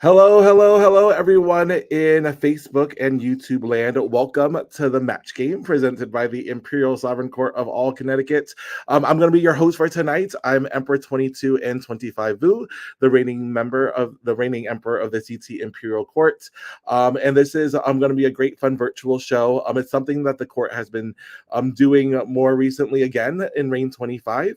Hello, everyone in Facebook and YouTube land. Welcome to the match game presented by the Imperial Sovereign Court of all Connecticut. I'm going to be your host for tonight. I'm Emperor 22 and 25 Vu, the reigning emperor of the CT Imperial Court. And this is going to be a great, fun virtual show. It's something that the court has been doing more recently again in Reign 25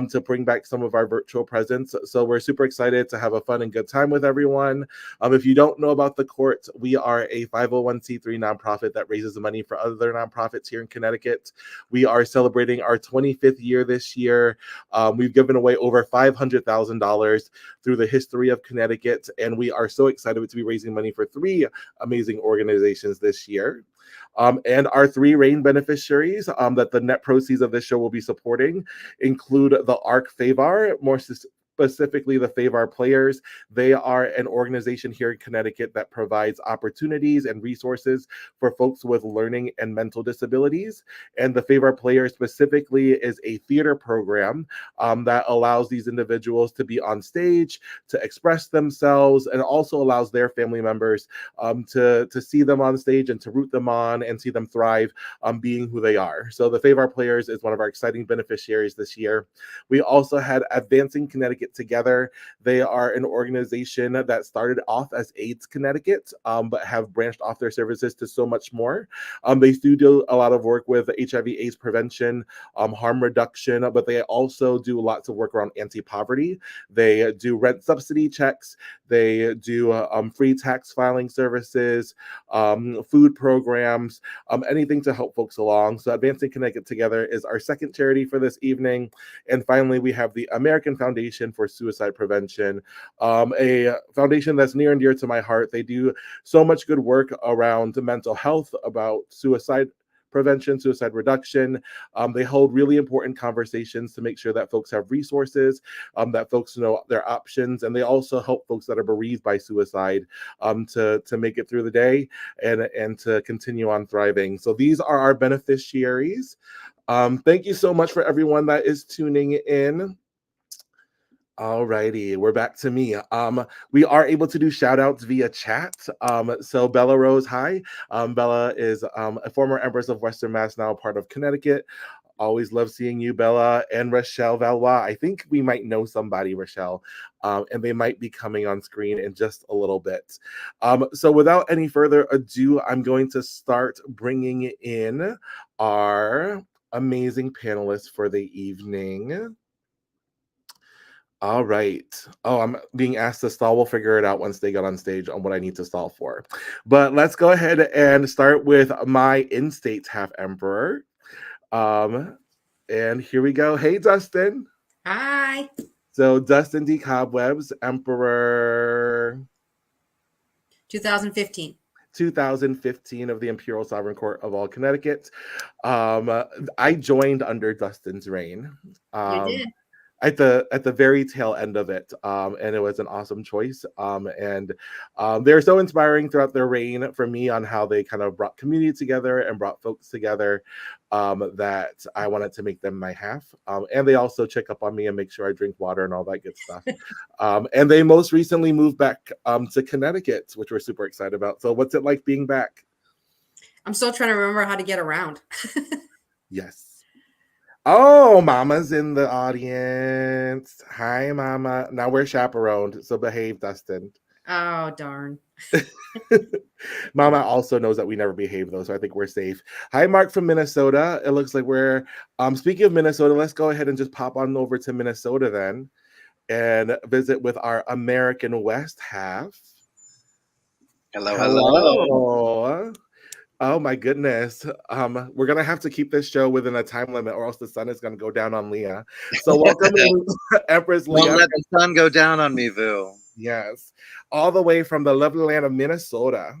to bring back some of our virtual presence. So we're super excited to have a fun and good time with everyone. If you don't know about the court, we are a 501c3 nonprofit that raises money for other nonprofits here in Connecticut. We are celebrating our 25th year this year. We've given away over $500,000 through the history of Connecticut, and we are so excited to be raising money for 3 amazing organizations this year. And our 3 Reign beneficiaries that the net proceeds of this show will be supporting include the ARC Favar, more specifically the Favar Players. They are an organization here in Connecticut that provides opportunities and resources for folks with learning and mental disabilities. And the Favar Players specifically is a theater program that allows these individuals to be on stage, to express themselves, and also allows their family members to see them on stage and to root them on and see them thrive being who they are. So the Favar Players is one of our exciting beneficiaries this year. We also had Advancing Connecticut Together. They are an organization that started off as AIDS Connecticut, but have branched off their services to so much more. They do a lot of work with HIV/AIDS prevention, harm reduction, but they also do lots of work around anti-poverty. They do rent subsidy checks. They do free tax filing services, food programs, anything to help folks along. So Advancing Connecticut Together is our second charity for this evening. And finally, we have the American Foundation for Suicide Prevention, a foundation that's near and dear to my heart. They do so much good work around mental health, about suicide prevention, suicide reduction. They hold really important conversations to make sure that folks have resources, that folks know their options, and they also help folks that are bereaved by suicide to make it through the day and to continue on thriving. So these are our beneficiaries. Thank you so much for everyone that is tuning in. Alrighty, we're back to me. We are able to do shout outs via chat. So Bella Rose, hi. Bella is a former Empress of Western Mass, now a part of Connecticut. Always love seeing you, Bella. And Rochelle Valois. I think we might know somebody, Rochelle, and they might be coming on screen in just a little bit. So without any further ado, I'm going to start bringing in our amazing panelists for the evening. All right. Oh, I'm being asked to stall. We'll figure it out once they get on stage on what I need to stall for. But let's go ahead and start with my in-state half emperor. And here we go. Hey, Dustin. Hi. So Dustin D. Cobwebs, Emperor 2015. 2015 of the Imperial Sovereign Court of all Connecticut. I joined under Dustin's reign. You did. At the very tail end of it, and it was an awesome choice. And they're so inspiring throughout their reign for me on how they kind of brought community together and brought folks together, that I wanted to make them my half. And they also check up on me and make sure I drink water and all that good stuff. And they most recently moved back to Connecticut, which we're super excited about. So what's it like being back? I'm still trying to remember how to get around. Yes. Oh, Mama's in the audience. Hi, Mama. Now we're chaperoned, so behave, Dustin. Oh, darn. Mama also knows that we never behave though, so I think we're safe. Hi, Mark from Minnesota. It looks like we're speaking of Minnesota, let's go ahead and just pop on over to Minnesota then and visit with our American West half. Hello, hello. Hello. Oh my goodness. We're gonna have to keep this show within a time limit, or else the sun is gonna go down on Leah. So welcome in, Empress Don't Leah. let the sun go down on me, Vu. Yes, all the way from the lovely land of Minnesota.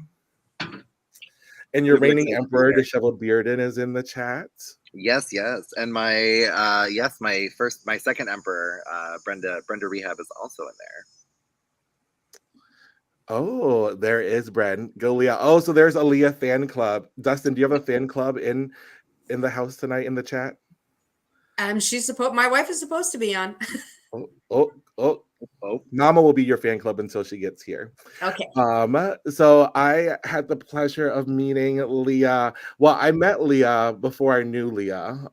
And your Super reigning excited to be emperor, here. disheveled Bearden, is in the chat. Yes, yes. And my second emperor, Brenda Rehab is also in there. Oh, there is Bren. Go Leah. Oh, so there's a Leah fan club. Dustin, do you have a fan club in the house tonight in the chat? My wife is supposed to be on. Oh. Mama will be your fan club until she gets here. Okay. So I had the pleasure of meeting Leah. Well, I met Leah before I knew Leah.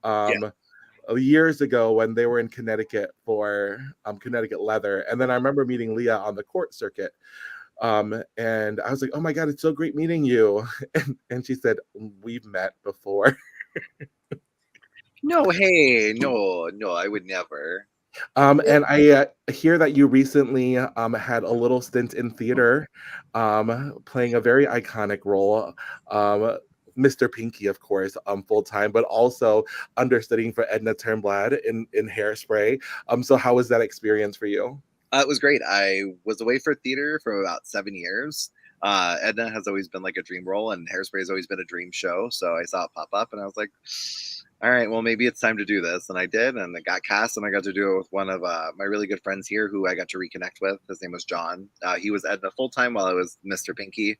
Years ago when they were in Connecticut for Connecticut Leather. And then I remember meeting Leah on the court circuit. And I was like, oh my God, it's so great meeting you. And she said, we've met before. No, hey, no, I would never. And I hear that you recently had a little stint in theater, playing a very iconic role. Mr. Pinky, of course, full time, but also understudying for Edna Turnblad in Hairspray. So how was that experience for you? It was great. I was away for theater for about 7 years. Edna has always been like a dream role, and Hairspray has always been a dream show. So I saw it pop up, and I was like, all right, well, maybe it's time to do this. And I did, and I got cast, and I got to do it with one of my really good friends here who I got to reconnect with. His name was John. He was Edna full time while I was Mr. Pinky,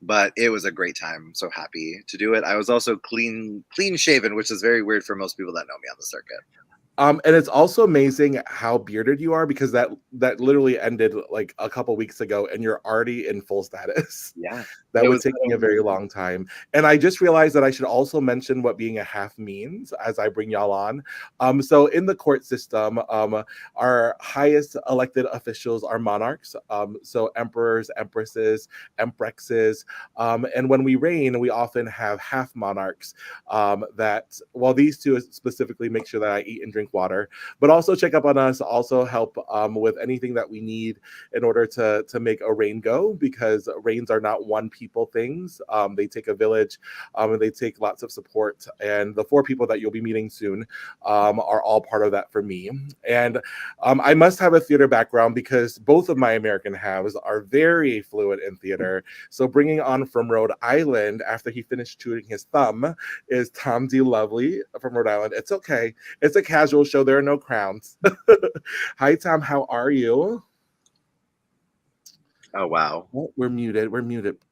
but it was a great time. I'm so happy to do it. I was also clean shaven, which is very weird for most people that know me on the circuit. And it's also amazing how bearded you are, because that literally ended like a couple weeks ago and you're already in full status. Yeah. That would take me a very long time. And I just realized that I should also mention what being a half means as I bring y'all on. So in the court system, our highest elected officials are monarchs. So emperors, empresses, emprexes. And when we reign, we often have half monarchs that, well, these two specifically make sure that I eat and drink water, but also check up on us, also help with anything that we need in order to make a reign go, because reigns are not one people things. They take a village, and they take lots of support. And the 4 people that you'll be meeting soon are all part of that for me. And I must have a theater background because both of my American halves are very fluent in theater. So bringing on from Rhode Island after he finished chewing his thumb is Tom D. Lovely from Rhode Island. It's okay. It's a casual show. There are no crowns. Hi, Tom. How are you? Oh, wow. Oh, we're muted.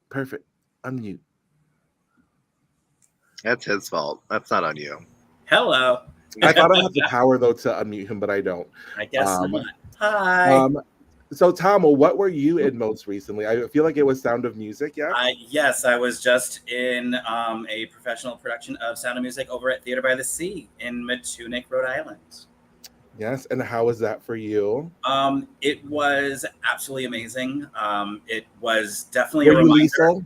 Perfect. Unmute. That's his fault. That's not on you. Hello. I thought I had the power, though, to unmute him, but I don't. I guess not. Hi. So, Tom, what were you in most recently? I feel like it was Sound of Music, yeah? Yes, I was just in a professional production of Sound of Music over at Theater by the Sea in Matunic, Rhode Island. Yes, and how was that for you? It was absolutely amazing. It was definitely Were a reminder. You Liesel?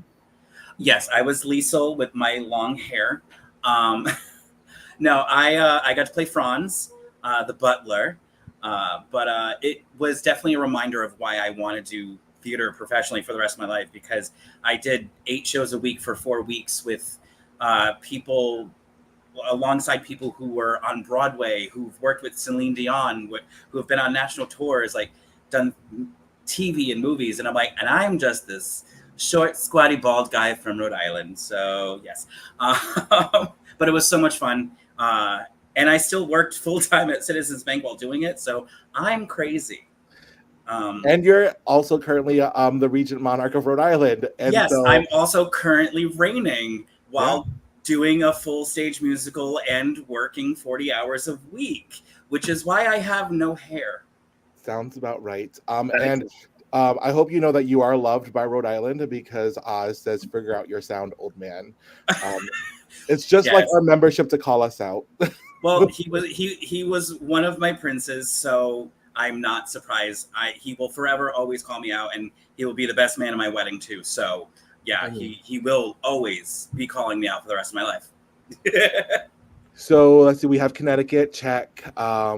Yes, I was Liesel with my long hair. No, I got to play Franz, the butler. But it was definitely a reminder of why I want to do theater professionally for the rest of my life, because I did 8 shows a week for 4 weeks with people alongside people who were on Broadway, who've worked with Celine Dion, who have been on national tours, like done TV and movies. And I'm just this short, squatty, bald guy from Rhode Island. So yes, but it was so much fun. And I still worked full-time at Citizens Bank while doing it. So I'm crazy. And you're also currently the Regent Monarch of Rhode Island. And yes, so, I'm also currently reigning while doing a full stage musical and working 40 hours a week, which is why I have no hair. Sounds about right. And I hope you know that you are loved by Rhode Island, because Oz says, figure out your sound, old man. It's just like Yes. our membership to call us out. Well, he was one of my princes, so I'm not surprised. He will forever always call me out, and he will be the best man at my wedding too. So yeah, he will always be calling me out for the rest of my life. So let's see, we have Connecticut, check.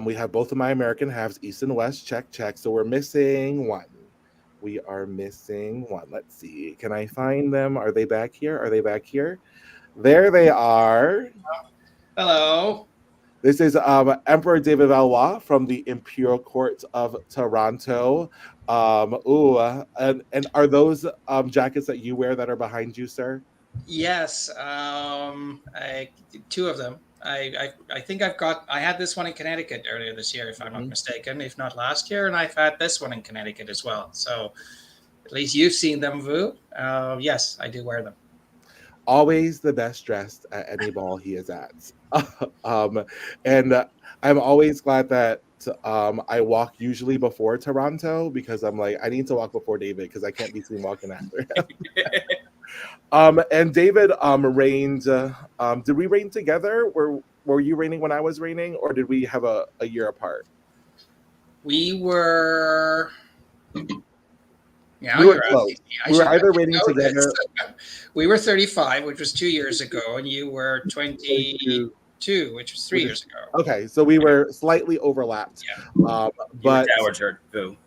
We have both of my American halves, East and West, check, check. So we're missing one. We are missing one. Let's see. Can I find them? Are they back here? Are they back here? There they are. Hello. This is Emperor David Valois from the Imperial Court of Toronto. And are those jackets that you wear that are behind you, sir? Yes, two of them. I think I had this one in Connecticut earlier this year, if I'm not mistaken, if not last year, and I've had this one in Connecticut as well. So at least you've seen them, Vu. Yes, I do wear them. Always the best dressed at any ball he is at. And I'm always glad that I walk usually before Toronto, because I'm like, I need to walk before David because I can't be seen walking after him. And David reigned. Did we reign together? Were you reigning when I was reigning, or did we have a year apart? We were. Yeah, we were close. We were either reigning together. We were 35, which was 2 years ago, and you were 22, which was 3 years ago. Okay, so we were slightly overlapped. Yeah. But Dowager, Boo.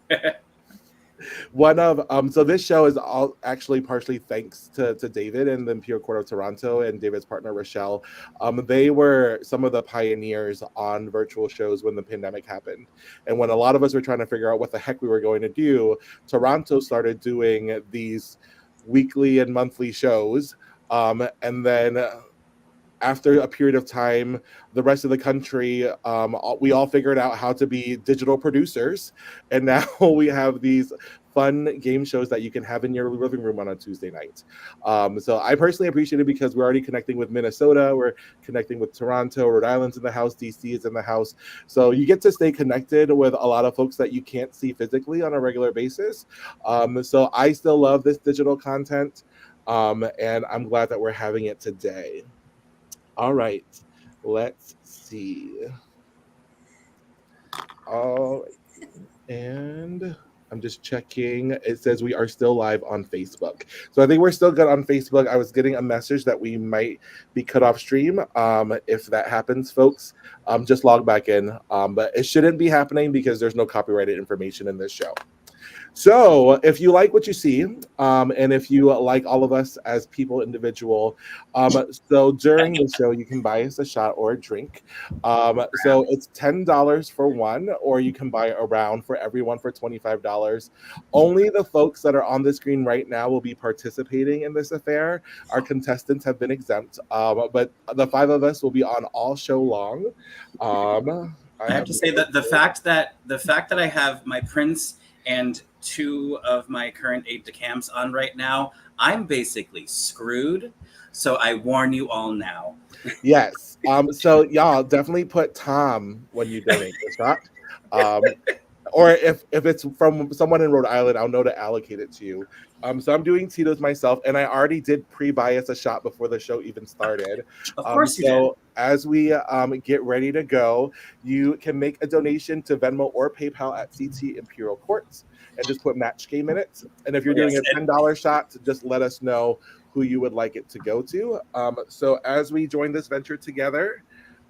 one of so this show is all actually partially thanks to David and the Imperial Court of Toronto and David's partner Rochelle. They were some of the pioneers on virtual shows when the pandemic happened, and when a lot of us were trying to figure out what the heck we were going to do, Toronto started doing these weekly and monthly shows, and then after a period of time, the rest of the country, we all figured out how to be digital producers. And now we have these fun game shows that you can have in your living room on a Tuesday night. So I personally appreciate it because we're already connecting with Minnesota. We're connecting with Toronto, Rhode Island's in the house, DC is in the house. So you get to stay connected with a lot of folks that you can't see physically on a regular basis. So I still love this digital content. And I'm glad that we're having it today. All right, let's see. All right, and I'm just checking. It says we are still live on Facebook. So I think we're still good on Facebook. I was getting a message that we might be cut off stream. If that happens, folks, just log back in. But it shouldn't be happening because there's no copyrighted information in this show. So if you like what you see, and if you like all of us as people individual, so during the show, you can buy us a shot or a drink. So it's $10 for one, or you can buy a round for everyone for $25. Only the folks that are on the screen right now will be participating in this affair. Our contestants have been exempt, but the five of us will be on all show long. I have to say that the fact that I have my prince and two of my current aide-de-camps on right now, I'm basically screwed. So I warn you all now. Yes. So y'all definitely put Tom when you donate this shot. Or if it's from someone in Rhode Island, I'll know to allocate it to you. So I'm doing Tito's myself, and I already did pre-buy us a shot before the show even started. Of course you did. As we get ready to go, you can make a donation to Venmo or PayPal at CT Imperial Courts and just put match game in it. And if you're doing a $10 shot, just let us know who you would like it to go to. So as we join this venture together,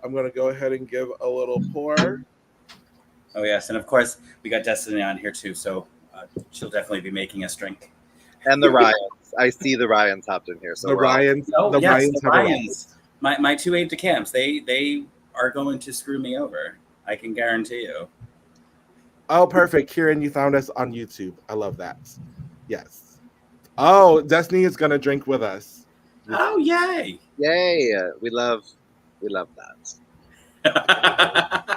I'm going to go ahead and give a little pour. Oh, yes. And of course, we got Destiny on here too. So she'll definitely be making us drink. And the Ryans. I see the Ryans hopped in here. So the Ryans. Oh, the yes, Ryans the Ryans. My two aide-de-camps, they are going to screw me over. I can guarantee you. Oh, perfect. Kieran, you found us on YouTube. I love that. Yes. Oh, Destiny is going to drink with us. Oh, yay. Yay. We love that.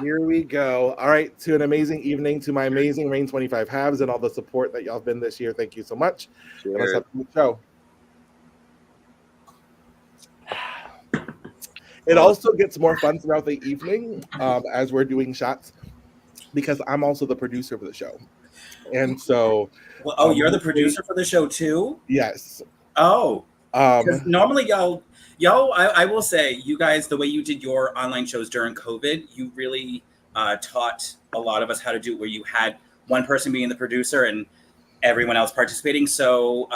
Here we go. All right, to an amazing evening to my amazing Reign 25 halves and all the support that y'all have been this year. Thank you so much. Sure. And let's have a good show. It also gets more fun throughout the evening as we're doing shots, because I'm also the producer of the show. And so... Well, you're the producer for the show too? Yes. Oh. Normally y'all Yo, I will say, you guys, the way you did your online shows during COVID, you really taught a lot of us how to do it, where you had one person being the producer and everyone else participating. So,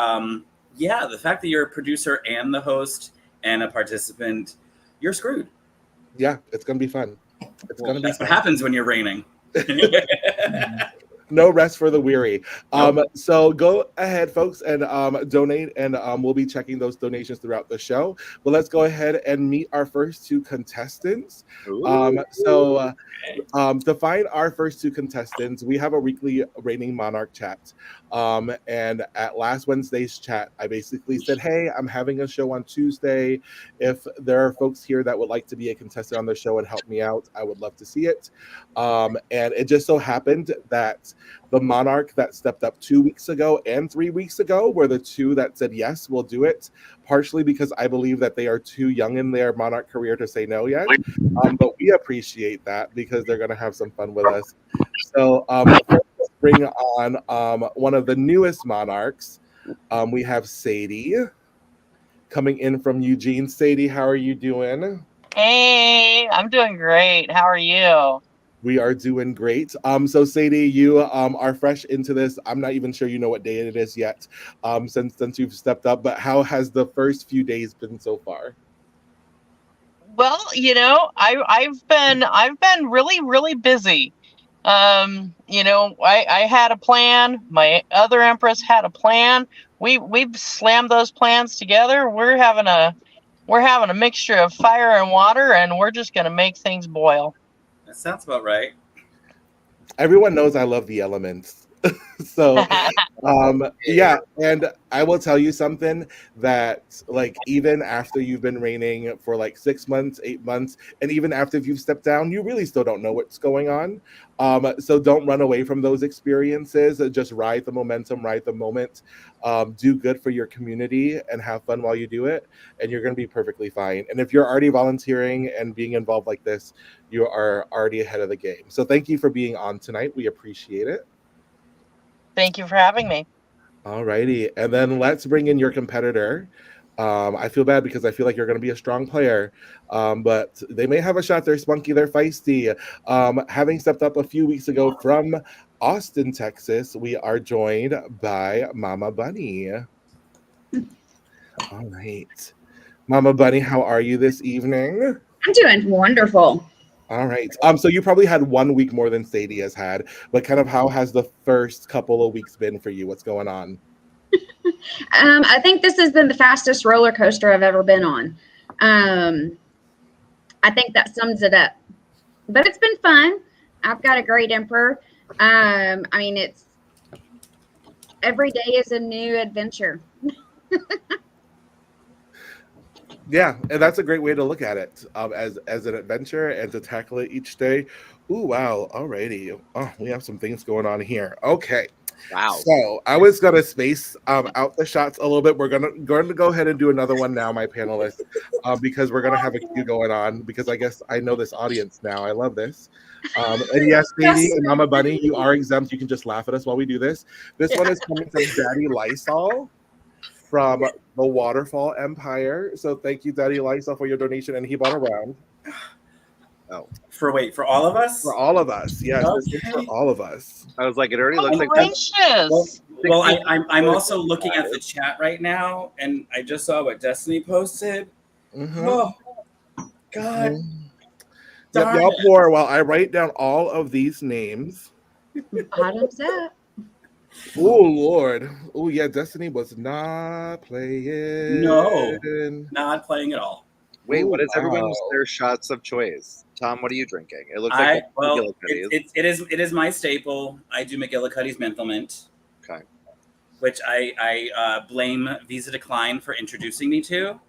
yeah, the fact that you're a producer and the host and a participant, you're screwed. Yeah, it's gonna be fun. It's gonna be That's fun. what happens when you're reigning. No rest for the weary. Nope. So go ahead, folks, and donate, and we'll be checking those donations throughout the show. But let's go ahead and meet our first two contestants. To find our first two contestants, we have a weekly Reigning Monarch chat. And at last Wednesday's chat, I basically said, hey, I'm having a show on Tuesday. If there are folks here that would like to be a contestant on the show and help me out, I would love to see it. And it just so happened that the Monarch that stepped up 2 weeks ago and 3 weeks ago were the two that said, yes, we'll do it, partially because I believe that they are too young in their Monarch career to say no yet. But we appreciate that because they're going to have some fun with us. So first, let's bring on one of the newest Monarchs. We have Sadie coming in from Eugene. Sadie, how are you doing? Hey, I'm doing great. How are you? We are doing great. So Sadie, you are fresh into this. I'm not even sure you know what day it is yet, since you've stepped up. But how has the first few days been so far? Well, I've been really busy. I had a plan. My other Empress had a plan. We've slammed those plans together. We're having a mixture of fire and water, and we're just gonna make things boil. That sounds about right. Everyone knows I love the elements. So yeah, and I will tell you something that, like, even after you've been reigning for like 6 months, 8 months, and even after you've stepped down, you really still don't know what's going on. So don't run away from those experiences. Just ride the momentum, ride the moment. Do good for your community and have fun while you do it, and you're going to be perfectly fine. And if you're already volunteering and being involved like this, you are already ahead of the game. So thank you for being on tonight. We appreciate it. Thank you for having me. All righty. And then let's bring in your competitor. I feel bad because I feel like you're going to be a strong player, but they may have a shot. They're spunky, they're feisty. Having stepped up a few weeks ago from Austin, Texas, we are joined by Mama Bunny. All right. Mama Bunny, how are you this evening? I'm doing wonderful. All right. So you probably had 1 week more than Sadie has had, but kind of how has the first couple of weeks been for you? What's going on? I think this has been the fastest roller coaster I've ever been on. I think that sums it up. But it's been fun. I've got a great emperor. It's every day is a new adventure. Yeah, and that's a great way to look at it, as an adventure and to tackle it each day. Ooh, wow. Alrighty. Oh, we have some things going on here. Okay. Wow. So I was gonna space out the shots a little bit. We're gonna go ahead and do another one now, my panelists, because we're gonna have a queue going on. Because I guess I know this audience now. I love this. And yes, Sadie and Mama Bunny, you are exempt. You can just laugh at us while we do this. This one is coming from Daddy Lysol from the Waterfall Empire. So thank you, Daddy Lysol, for your donation, and he bought a round. Oh, For all of us? For all of us, yes, Okay. this is for all of us. I was like, it already looks like Gracious. Well, I'm also looking at the chat right now, and I just saw what Destiny posted. Mhm. Oh, God. Yep, Darn y'all it. pour while I write down all of these names. Bottoms up. Oh Lord. Oh yeah, Destiny was not playing. No. Not playing at all. Wait, what is wow. everyone's their shots of choice? Tom, what are you drinking? It looks like It is my staple. I do McGillicuddy's Menthol Mint. Okay. Which I blame Visa Decline for introducing me to.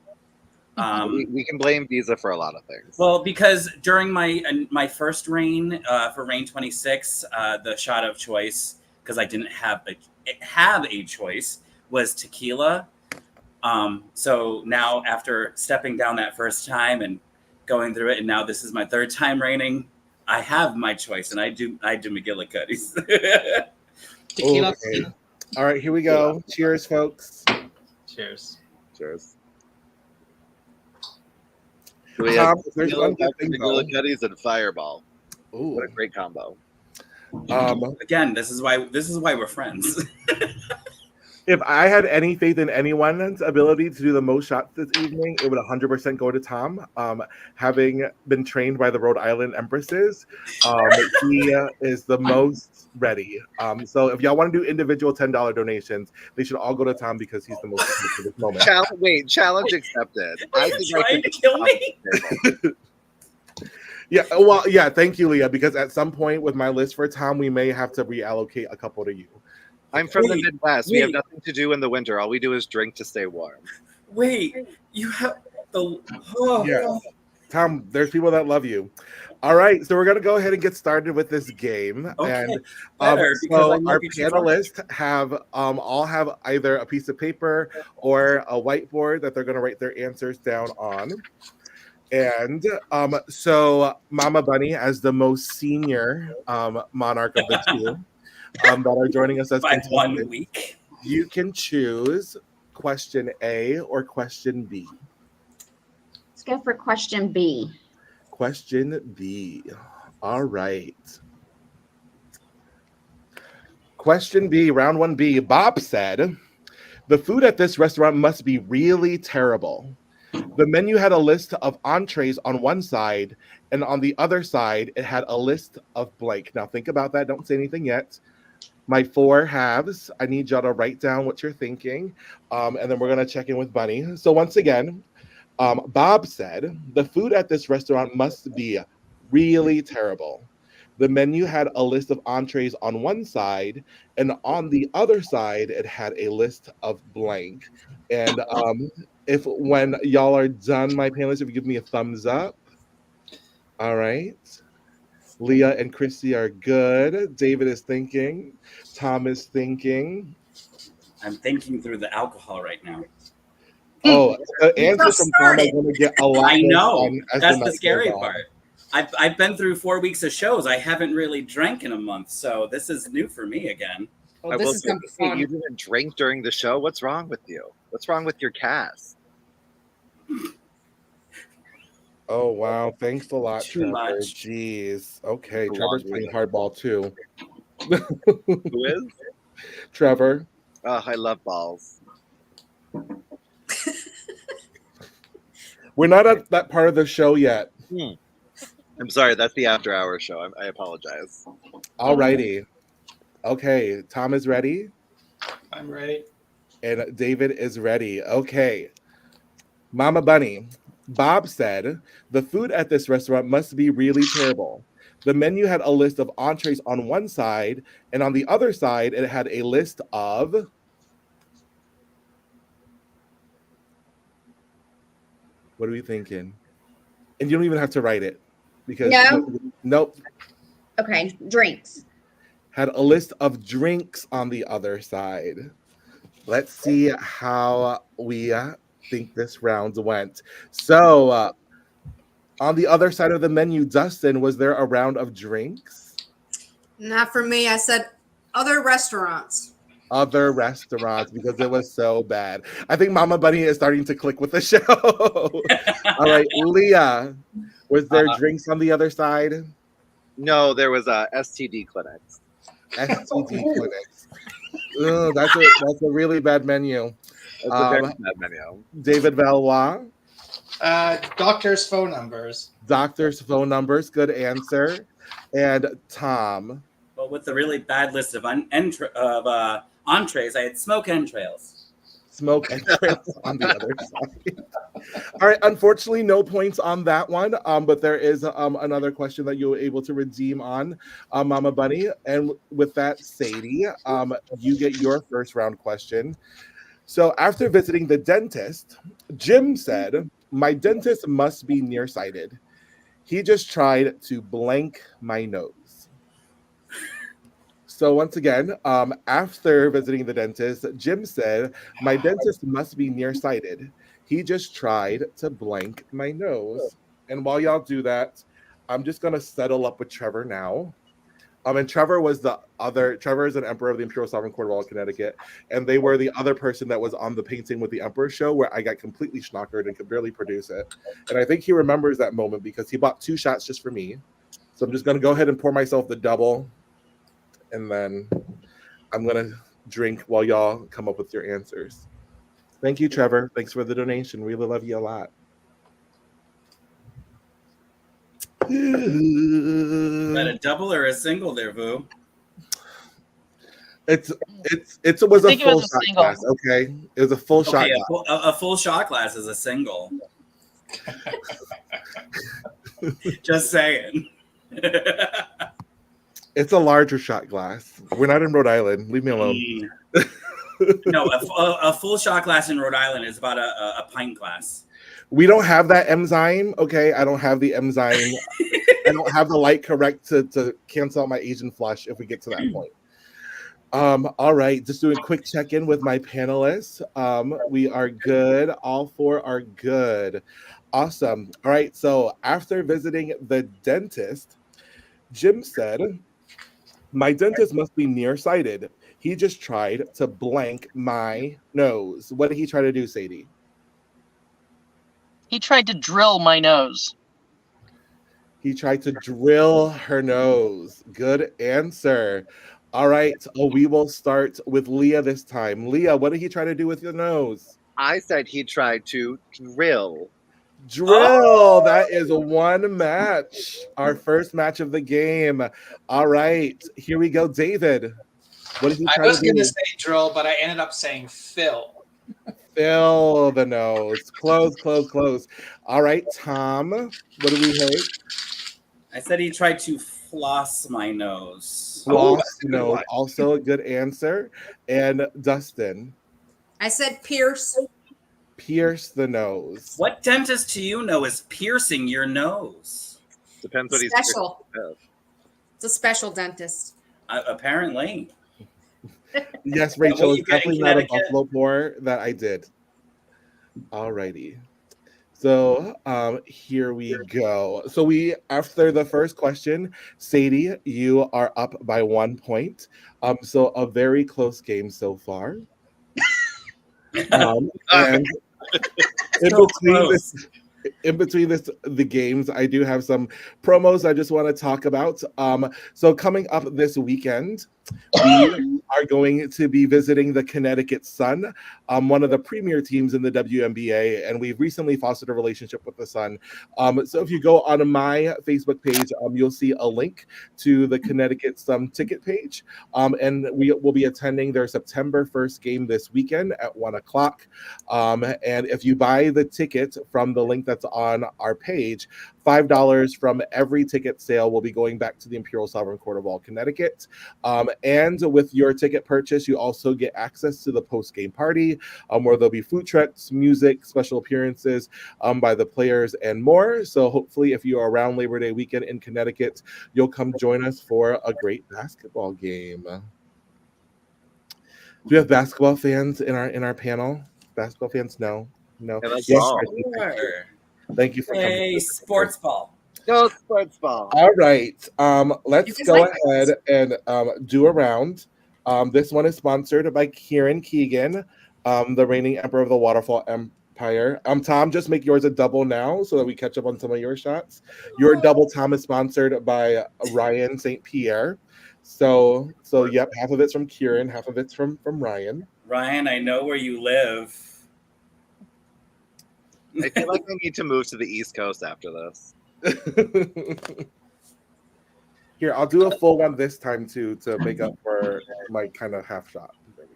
We can blame Visa for a lot of things. Well, because during my first reign, for reign 26, the shot of choice, because I didn't have a choice, was tequila. So now, after stepping down that first time and going through it, and now this is my third time reigning, I have my choice, and I do McGillicuddy's. Tequila. Okay. All right, here we go. Cheers, folks. Cheers. Cheers. We had there's one good thing though. McGillicuddy's and Fireball. Ooh. What a great combo. Again, this is why we're friends. If I had any faith in anyone's ability to do the most shots this evening, it would 100% go to Tom. Having been trained by the Rhode Island Empresses, he is the most ready. So if y'all want to do individual $10 donations, they should all go to Tom because he's the most ready for this moment. Challenge accepted. Are you trying to kill me? Yeah, well, yeah, thank you, Leah, because at some point with my list for Tom, we may have to reallocate a couple to you. I'm from the Midwest. We have nothing to do in the winter. All we do is drink to stay warm. Wait, you have the... Yeah. Tom, there's people that love you. All right, so we're going to go ahead and get started with this game. Okay, And so our panelists have all have either a piece of paper or a whiteboard that they're going to write their answers down on. And so Mama Bunny, as the most senior monarch of the two, that are joining us as by 1 week, you can choose question A or question B. Let's go for question B. Question B. All right. Question B, round 1B. Bob said, the food at this restaurant must be really terrible. The menu had a list of entrees on one side, and on the other side, it had a list of blank. Now think about that. Don't say anything yet. My 4 halves, I need y'all to write down what you're thinking, and then we're going to check in with Bunny. So once again, Bob said, the food at this restaurant must be really terrible. The menu had a list of entrees on one side, and on the other side, it had a list of blank. And if when y'all are done, my panelists, if you give me a thumbs up. All right. Leah and Christy are good. David is thinking. Tom is thinking. I'm thinking through the alcohol right now. Oh, the answers from Tom are going to get a lot. I know. As That's the scary part. I've been through 4 weeks of shows. I haven't really drank in a month, so this is new for me again. Well, this is going to be fun. You didn't drink during the show? What's wrong with you? What's wrong with your cast? Oh, wow. Thanks a lot, Too Trevor. much. Jeez. Okay, Trevor's playing hardball too. Who is? Trevor. Oh, I love balls. We're not at that part of the show yet. I'm sorry, that's the after hour show. I apologize. All righty. Okay, Tom is ready. I'm ready. And David is ready. Okay. Mama Bunny. Bob said, the food at this restaurant must be really terrible. The menu had a list of entrees on one side, and on the other side, it had a list of... What are we thinking? And you don't even have to write it. Because nope. Okay, drinks. Had a list of drinks on the other side. Let's see how we think this round went. So, on the other side of the menu, Dustin, was there a round of drinks? Not for me. I said other restaurants. Other restaurants, because it was so bad. I think Mama Bunny is starting to click with the show. All right, Leah, was there drinks on the other side? No, there was STD clinics. STD clinics. Ugh, that's a really bad menu. That's a very bad menu. David Valois. Doctor's phone numbers. Doctor's phone numbers. Good answer. And Tom. Well, with the really bad list of entrees, I had smoke entrails. Smoke entrails on the other side. All right. Unfortunately, no points on that one. But there is another question that you're able to redeem on, Mama Bunny. And with that, Sadie, you get your first round question. So after visiting the dentist, Jim said, my dentist must be nearsighted. He just tried to blank my nose. So once again, after visiting the dentist, Jim said, my dentist must be nearsighted. He just tried to blank my nose. And while y'all do that, I'm just going to settle up with Trevor now. And Trevor was the other. Trevor is an emperor of the Imperial Sovereign Court of all Connecticut, and they were the other person that was on the Painting with the Emperor show, where I got completely schnockered and could barely produce it. And I think he remembers that moment because he bought 2 shots just for me. So I'm just gonna go ahead and pour myself the double, and then I'm gonna drink while y'all come up with your answers. Thank you, Trevor. Thanks for the donation. Really love you a lot. Is that a double or a single there, Vu? It was I a think it full was a shot single. glass. Okay, it was a full shot Okay, glass. a full shot glass is a single. Just saying. It's a larger shot glass. We're not in Rhode Island. Leave me alone. No, a full shot glass in Rhode Island is about a pint glass. We don't have that enzyme. Okay, I don't have the enzyme. I don't have the light correct to cancel out my Asian flush if we get to that point. All right, just doing a quick check-in with my panelists. We are good. All 4 are good. Awesome. All right, so after visiting the dentist, Jim said, my dentist must be nearsighted. He just tried to blank my nose. What did he try to do, Sadie? He tried to drill my nose. He tried to drill her nose. Good answer. All right. We will start with Leah this time. Leah, what did he try to do with your nose? I said he tried to drill. Drill. That is 1 match. Our first match of the game. All right. Here we go, David. What did he I try was to going do? to say drill, but I ended up saying fill. Fill the nose. Close, close, close. All right, Tom. What did we hear? I said he tried to floss my nose. Floss that's a good nose. one. Also a good answer. And Dustin. I said pierce. Pierce the nose. What dentist do you know is piercing your nose? Depends what he's Special. with. It's a special dentist. Apparently. Yes, Rachel, What it's you get in definitely not a Connecticut? buffalo pour that I did. Alrighty. So here we go. So we, after the first question, Sadie, you are up by 1 point. So a very close game so far. And in So between close. the games, I do have some promos I just want to talk about. So coming up this weekend, we are going to be visiting the Connecticut Sun, one of the premier teams in the WNBA, and we've recently fostered a relationship with the Sun. So if you go on my Facebook page, you'll see a link to the Connecticut Sun ticket page, and we will be attending their September 1st game this weekend at 1 o'clock. And if you buy the ticket from the link that's on our page, $5 from every ticket sale will be going back to the Imperial Sovereign Court of all Connecticut. And with your ticket purchase, you also get access to the post-game party, where there'll be food trucks, music, special appearances by the players, and more. So hopefully, if you are around Labor Day weekend in Connecticut, you'll come join us for a great basketball game. Do we have basketball fans in our panel? Basketball fans? No. Yeah, that's Yes, all. Christy, thank you for coming. Hey, sports ball. Go sports ball. All right. You Let's guys go like ahead and do a round. This one is sponsored by Kieran Keegan, the reigning emperor of the Waterfall Empire. Tom, just make yours a double now so that we catch up on some of your shots. Your double, Tom, is sponsored by Ryan St. Pierre. So yep, half of it's from Kieran, half of it's from Ryan. Ryan, I know where you live. I feel like I need to move to the East Coast after this. Here, I'll do a full one this time too to make up for my kind of half shot. There we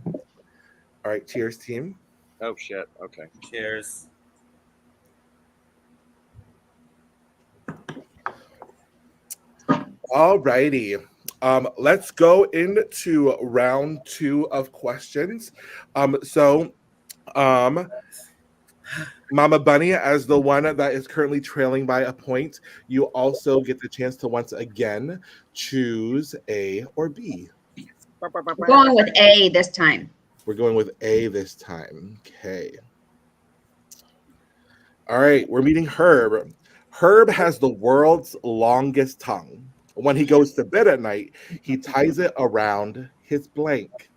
go. All right, cheers, team. Oh shit. Okay. Cheers. All righty. Let's go into round 2 of questions. Mama Bunny, as the one that is currently trailing by a point, you also get the chance to once again choose A or B. We're going with A this time. We're going with A this time. Okay. All right, we're meeting Herb. Herb has the world's longest tongue. When he goes to bed at night, he ties it around his blank.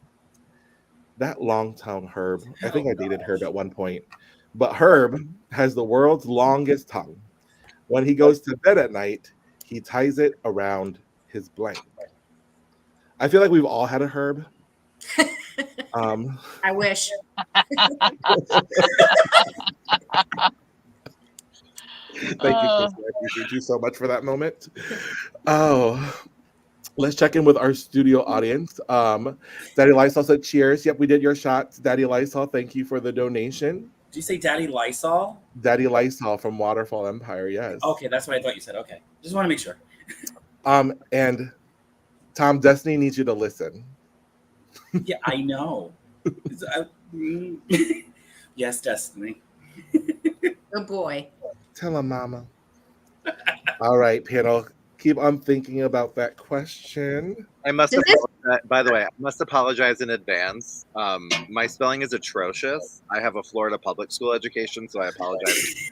That long tongue, Herb. I think I dated Herb at one point. But Herb has the world's longest tongue. When he goes to bed at night, he ties it around his blank. I feel like we've all had a Herb. I wish. Thank you, Chris. I appreciate you so much for that moment. Oh, let's check in with our studio audience. Daddy Lysol said cheers. Yep, we did your shots. Daddy Lysol, thank you for the donation. Did you say Daddy Lysol? Daddy Lysol from Waterfall Empire, yes. Okay, that's what I thought you said. Okay. Just want to make sure. And Tom, Destiny needs you to listen. Yeah, I know. Yes, Destiny. Good boy. Tell him, Mama. All right, panel. Keep on thinking about that question. I must by the way, I must apologize in advance. My spelling is atrocious. I have a Florida public school education, so I apologize.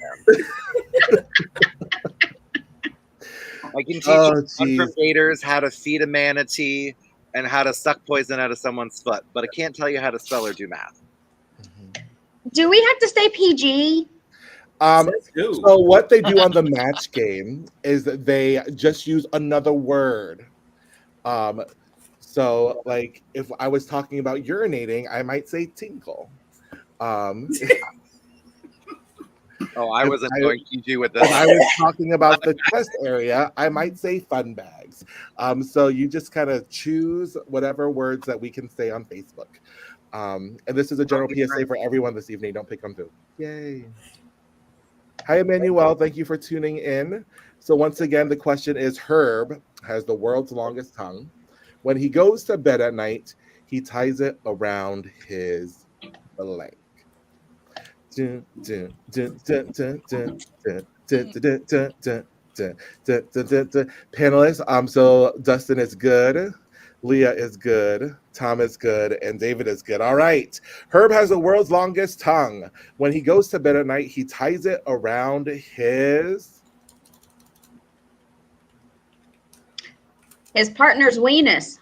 I can teach from gators how to feed a manatee and how to suck poison out of someone's foot, but I can't tell you how to spell or do math. Do we have to stay PG? So what they do on the match game is that they just use another word. So like if I was talking about urinating, I might say tinkle. Oh, I wasn't going PG with this. If I was talking about the chest area, I might say fun bags. So you just kind of choose whatever words that we can say on Facebook. And this is a general PSA for everyone this evening. Don't pick on food. Yay. Hi, Emmanuel. Thank you for tuning in. So once again, the question is, Herb has the world's longest tongue. When he goes to bed at night, he ties it around his blank. Panelists, so Dustin is good, Leah is good, Tom is good, and David is good. All right. Herb has the world's longest tongue. When he goes to bed at night, he ties it around his partner's weenus.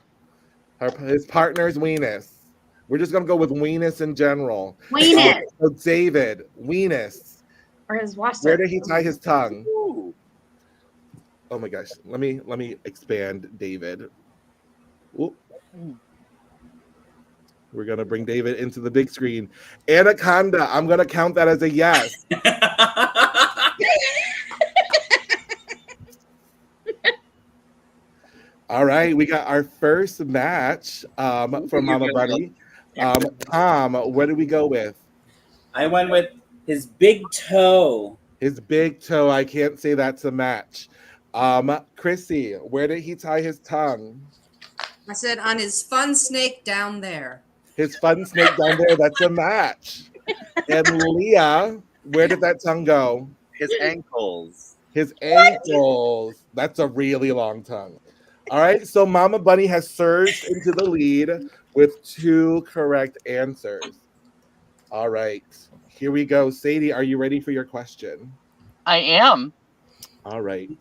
His partner's weenus. We're just gonna go with weenus in general. Weenus. So David, weenus. Or his wasser. Where did he tie his tongue? Ooh. Oh my gosh. Let me expand David. Ooh. We're gonna bring David into the big screen. Anaconda. I'm gonna count that as a yes. All right, we got our first match from Mama Bunny. Tom, what did we go with? I went with his big toe. His big toe. I can't say that's a match. Chrissy, where did he tie his tongue? I said on his fun snake down there. His fun snake down there. That's a match. And Leah, where did that tongue go? His ankles. His ankles. That's a really long tongue. All right, so Mama Bunny has surged into the lead with 2 correct answers. All right, here we go. Sadie, are you ready for your question? I am. All right.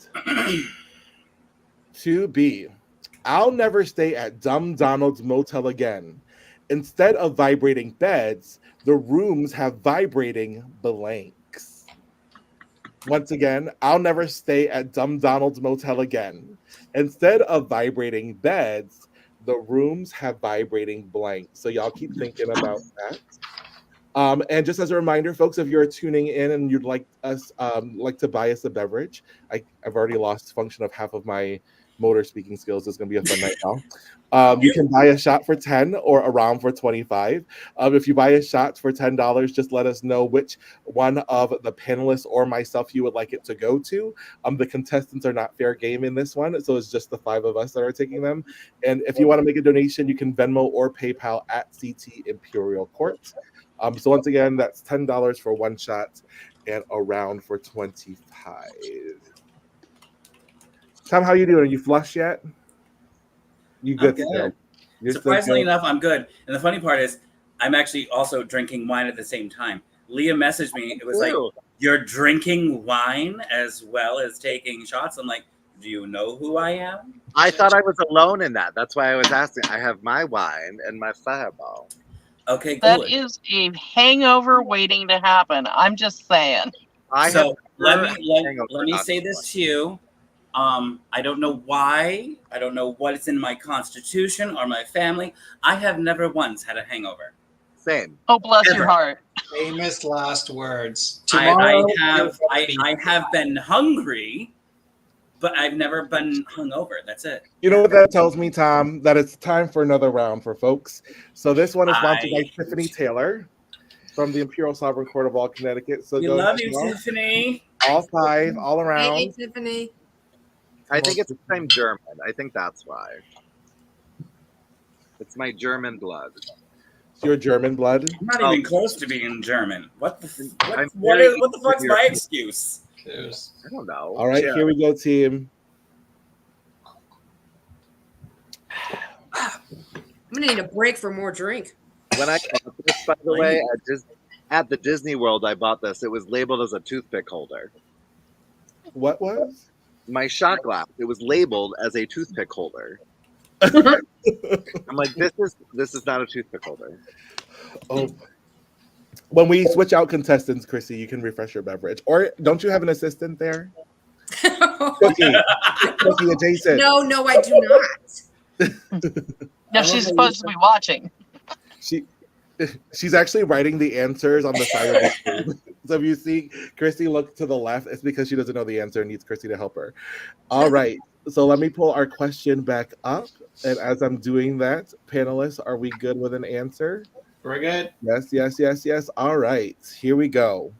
2B. I'll never stay at Dumb Donald's Motel again. Instead of vibrating beds, the rooms have vibrating blanks. Once again, I'll never stay at Dumb Donald's Motel again. Instead of vibrating beds, the rooms have vibrating blanks. So y'all keep thinking about that. And just as a reminder, folks, if you're tuning in and you'd like us to buy us a beverage, I've already lost function of half of my motor speaking skills. It's going to be a fun night now. You can buy a shot for 10 or a round for 25. If you buy a shot for $10, just let us know which one of the panelists or myself you would like it to go to. The contestants are not fair game in this one, so it's just the 5 of us that are taking them. And if you want to make a donation, you can Venmo or PayPal at CT Imperial Court. So once again, that's $10 for 1 shot and a round for 25. Tom, how you doing? Are you flush yet? You good? I'm good. Surprisingly enough, I'm good. And the funny part is, I'm actually also drinking wine at the same time. Leah messaged me. It was like, you're drinking wine as well as taking shots. I'm like, Do you know who I am? I thought I was alone in that. That's why I was asking. I have my wine and my fireball. Okay, That good. is a hangover waiting to happen. I'm just saying. So let never me had let, hangover let me on say this this to you. I don't know why. I don't know what is in my constitution or my family. I have never once had a hangover. Same. Oh, bless Ever. your heart. Famous last words. I Tomorrow, I have been hungry, but I've never been hungover. That's it. You know what that tells me, Tom? That it's time for another round for folks. So this one is sponsored by Tiffany Taylor from the Imperial Sovereign Court of all Connecticut. So We go love ahead, you, y'all. Tiffany. All 5, all Hey, around. Tiffany. I think it's because I'm German. I think that's why. It's my German blood. It's your German blood. I'm not even close to being German. What the I'm what very the fuck's my European. excuse? I don't know. All right, Yeah. here we go, team. I'm gonna need a break for more drink. When I got this, by the way, at the Disney World, I bought this. It was labeled as a toothpick holder. What was? My shot glass. It was labeled as a toothpick holder. I'm like, this is not a toothpick holder. Oh. When we switch out contestants, Chrissy, you can refresh your beverage. Or don't you have an assistant there? Cookie adjacent. No, I do not. No, she's supposed to be watching. She's actually writing the answers on the side of the screen. So if you see Chrissy look to the left, it's because she doesn't know the answer and needs Chrissy to help her. All right. So let me pull our question back up. And as I'm doing that, panelists, are we good with an answer? we're good. Yes. All right. Here we go.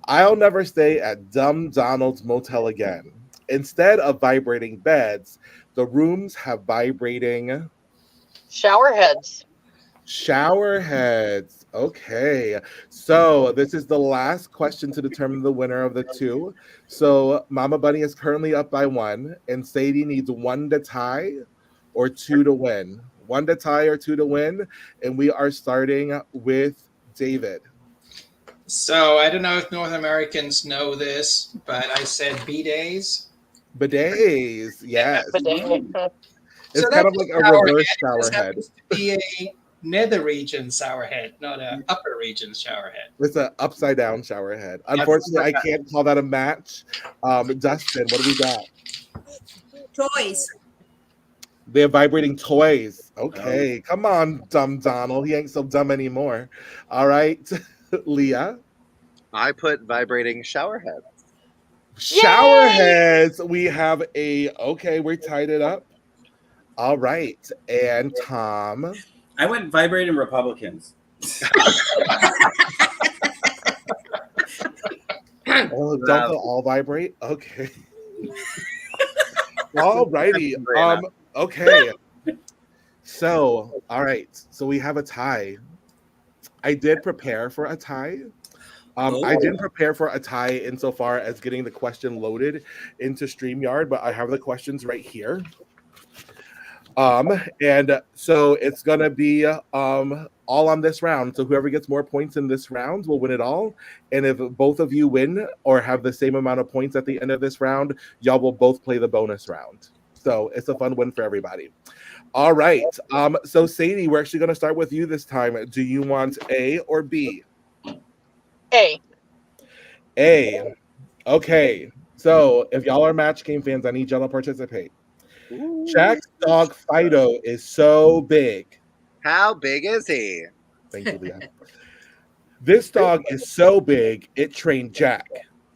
I'll never stay at Dumb Donald's Motel again. Instead of vibrating beds, the rooms have vibrating Shower heads. shower heads. Okay. So this is the last question to determine the winner of the 2. So Mama Bunny is currently up by 1, and Sadie needs 1 to tie or 2 to win. 1 to tie or 2 to win. And we are starting with David. So I don't know if North Americans know this, but I said bidets. Bidets. Yes. Bidet. It's So kind of that's like a a shower reverse head. shower This head. happens to be a nether region shower head, not an upper region shower head. It's an upside down shower head. Unfortunately, I can't call that a match. Dustin, what do we got? Toys. They're vibrating toys. Okay, come on, dumb Donald. He ain't so dumb anymore. All right, Leah. I put vibrating shower heads. Shower heads. We have we're tied it up. All right, and Tom. I went vibrating Republicans. Oh, don't they all vibrate? Okay. All righty. Okay. So, all right. So we have a tie. I did prepare for a tie. I didn't prepare for a tie insofar as getting the question loaded into StreamYard, but I have the questions right here. And so it's gonna be all on this round. So whoever gets more points in this round will win it all. And if both of you win or have the same amount of points at the end of this round, y'all will both play the bonus round. So it's a fun win for everybody. All right. So Sadie, we're actually gonna start with you this time. Do you want A or B? A. A. Okay. So if y'all are match game fans, I need y'all to participate. Jack's dog Fido is so big. How big is he? Thank you, Leah. This dog is so big, it trained Jack.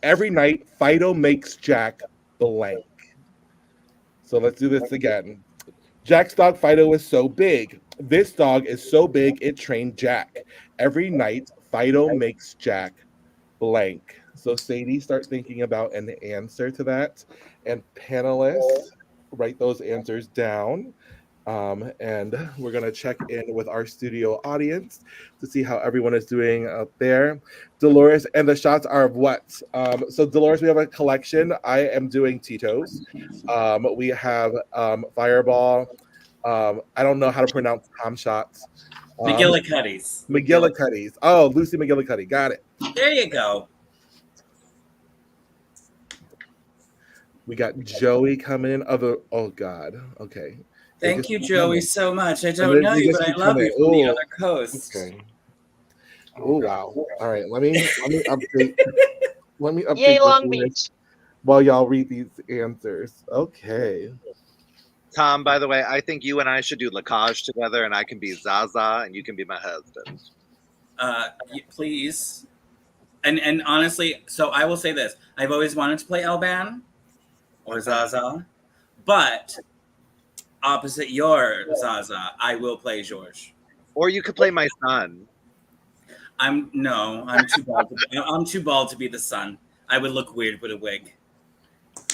Every night, Fido makes Jack blank. So let's do this again. Jack's dog Fido is so big. This dog is so big, it trained Jack. Every night, Fido makes Jack blank. So Sadie, start thinking about an answer to that. And panelists, write those answers down. And we're going to check in with our studio audience to see how everyone is doing up there. Dolores, and the shots are of what? So Dolores, we have a collection. I am doing Tito's. We have Fireball. I don't know how to pronounce Tom shots. McGillicuddy's. McGillicuddy's. Oh, Lucy McGillicuddy. Got it. There you go. We got Joey coming in. Oh God. Okay. They Thank just you, keep Joey, coming. so much. I And don't know they you, just but I keep love coming. you from the Oh, other coast. okay. Oh wow. All right. Let me update. Let me Yay, update Long this list Beach. while y'all read these answers. Okay. Tom, by the way, I think you and I should do Lacage together, and I can be Zaza, and you can be my husband. Please. And honestly, so I will say this: I've always wanted to play Elban or Zaza, but opposite your Zaza, I will play George. Or you could play my son. I'm too bald to be the son. I would look weird with a wig.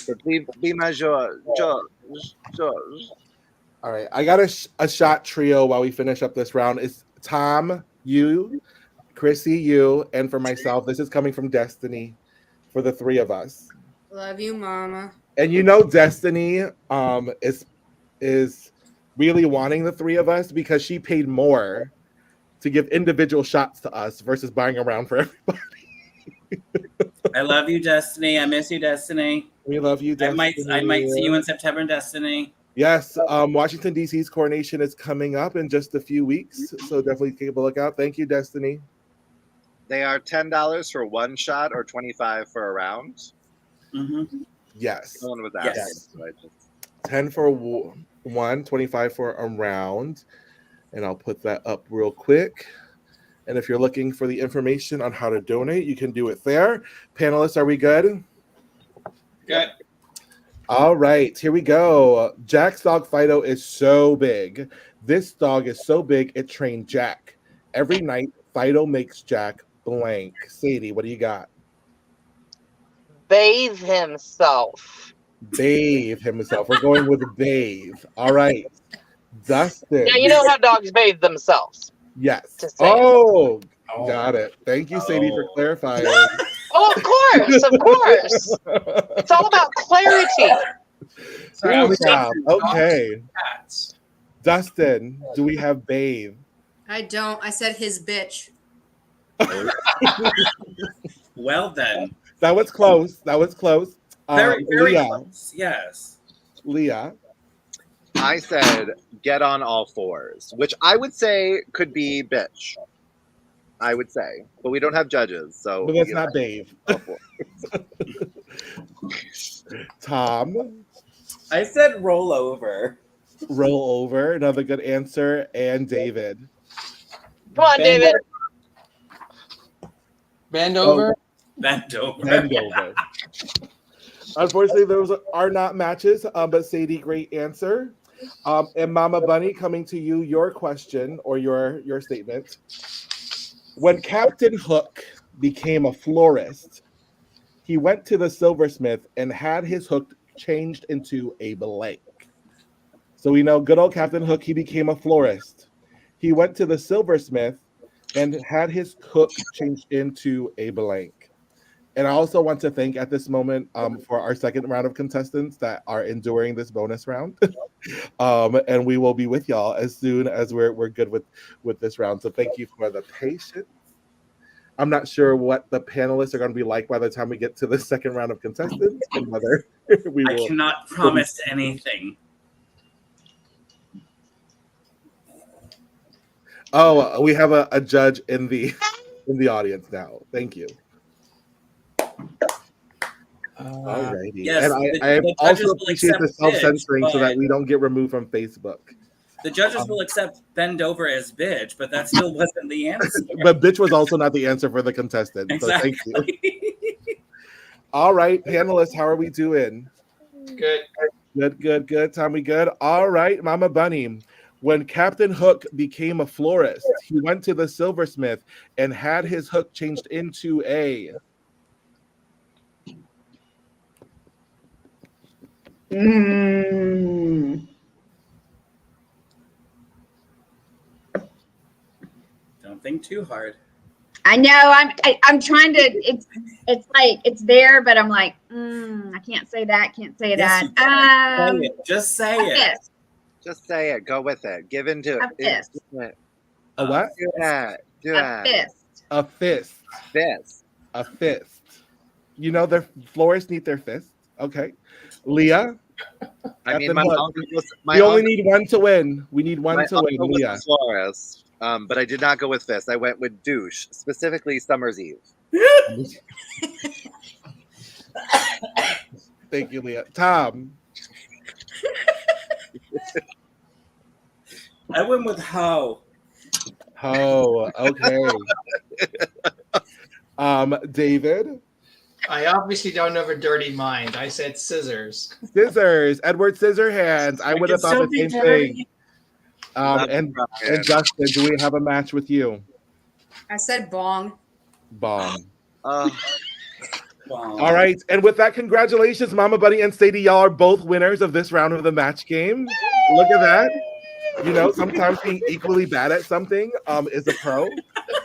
But be my George. George. All right. I got a shot trio while we finish up this round. It's Tom, you, Chrissy, you, and for myself. This is coming from Destiny for the three of us. Love you, Mama. And you know Destiny is really wanting the three of us because she paid more to give individual shots to us versus buying around for everybody. I love you, Destiny. I miss you, Destiny. We love you, Destiny. I might see you in September, Destiny. Yes, Washington D.C.'s coronation is coming up in just a few weeks, so definitely keep a lookout. Thank you, Destiny. They are $10 for one shot or $25 for a round. Mm-hmm. Yes. Someone was asking. Yes. So I just... 10 for one, 25 for a round. And I'll put that up real quick. And if you're looking for the information on how to donate, you can do it there. Panelists, are we good? Good. All right, here we go. Jack's dog Fido is so big. This dog is so big, it trained Jack. Every night, Fido makes Jack blank. Sadie, what do you got? Bathe himself. Bathe himself. We're going with bathe. All right. Dustin. Yeah, you know how dogs bathe themselves. Yes. Just saying. Oh, got it. Thank you, Sadie, for clarifying. Oh, of course, of course. It's all about clarity. Sorry, Ooh, I was child. jumping Okay. cats. Dustin, do we have bathe? I don't. I said his bitch. Well then, That was close. That was close. very Leah. close. Yes. Leah. I said get on all fours, which I would say could be bitch. I would say, but we don't have judges, so But that's not bathe. all fours. Tom. I said roll over. Roll over. Another good answer. And David. Come on, Bend David. Bend over. Bend over. Bend over. Unfortunately, those are not matches, but Sadie, great answer. And Mama Bunny, coming to you, your question or your statement. When Captain Hook became a florist, he went to the silversmith and had his hook changed into a blank. So we know good old Captain Hook, he became a florist. He went to the silversmith and had his hook changed into a blank. And I also want to thank at this moment for our second round of contestants that are enduring this bonus round. And we will be with y'all as soon as we're good with this round. So thank you for the patience. I'm not sure what the panelists are going to be like by the time we get to the second round of contestants and whether we I will. cannot promise anything. Oh, we have a judge in the audience now. Thank you. Alrighty. Yes, and I the also judges will appreciate the accept self-censoring bitch, so that but- we don't get removed from Facebook. The judges will accept bend over as bitch, but that still wasn't the answer. But bitch was also not the answer for the contestant. Exactly. So thank you. All right, panelists, how are we doing? Good. Good. Tommy, good. All right, Mama Bunny. When Captain Hook became a florist, he went to the silversmith and had his hook changed into a. Don't think too hard. I know. I'm trying to. It's like it's there, but I'm like, I can't say that. Can't say Yes, that. Say it. Just say A it. fist. Just say it. Go with it. Give into A it. fist. Do it. A what? Do that. Do A that. fist. A fist. Fist. A fist. You know, their florists need their fists. Okay. Leah. I mean, Captain my Hook. uncle was We only need one to win. We need one my to win, uncle was Leah. Flores, but I did not go with Fist. I went with Douche, specifically Summer's Eve. Thank you, Leah. Tom. I went with How. Oh, okay. David. I obviously don't have a dirty mind. I said scissors. Scissors. Edward Scissorhands. I would can have thought still the be same dirty. thing. Love And Brian. Justin, do we have a match with you? I said bong. Bong. Oh, Wow. All right. And with that, congratulations, Mama Bunny and Sadie. Y'all are both winners of this round of the match game. Look at that. You know, sometimes being equally bad at something is a pro.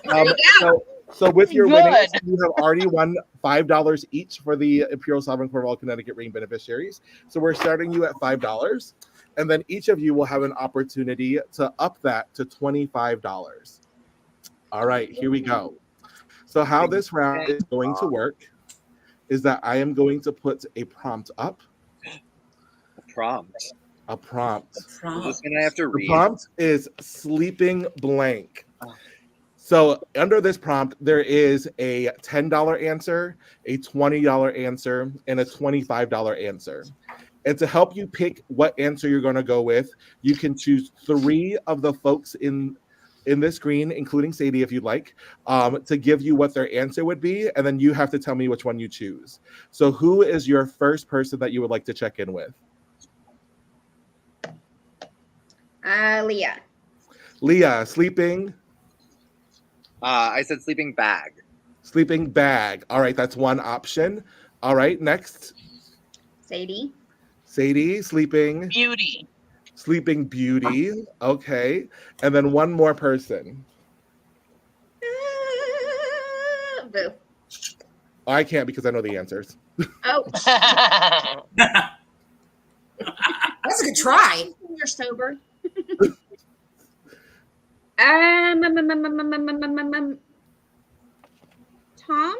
There you go. So with your Good. winnings, you have already won $5 each for the Imperial Sovereign Court of all Connecticut Ring beneficiaries. So we're starting you at $5. And then each of you will have an opportunity to up that to $25. All right, here we go. So how this round is going to work is that I am going to put a prompt up. prompt. A prompt. Is this gonna have to The read? prompt is sleeping blank. So under this prompt, there is a $10 answer, a $20 answer, and a $25 answer. And to help you pick what answer you're going to go with, you can choose 3 of the folks in this screen, including Sadie, if you'd like, to give you what their answer would be, and then you have to tell me which one you choose. So who is your first person that you would like to check in with? Leah. Leah, sleeping. I said sleeping bag. Sleeping bag. All right, that's one option. All right, next. Sadie. Sadie, sleeping. Beauty. Sleeping beauty. Okay. And then one more person. Boo. Oh, I can't because I know the answers. Oh, That's a good try. you're sober. Tom.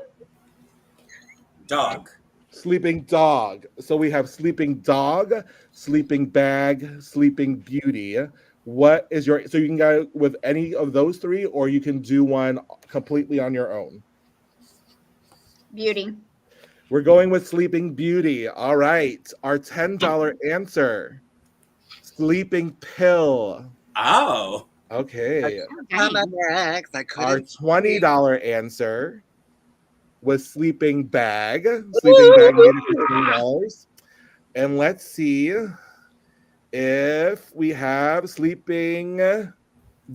Dog. Sleeping dog. So we have sleeping dog, sleeping bag, sleeping beauty. What is your, so you can go with any of those 3, or you can do one completely on your own. Beauty. We're going with sleeping beauty. All right. Our $10 answer. Sleeping pill. Oh. Okay. I'm under X. I Our couldn't. $20 answer was sleeping bag. Sleeping bag made it for $20. And let's see if we have sleeping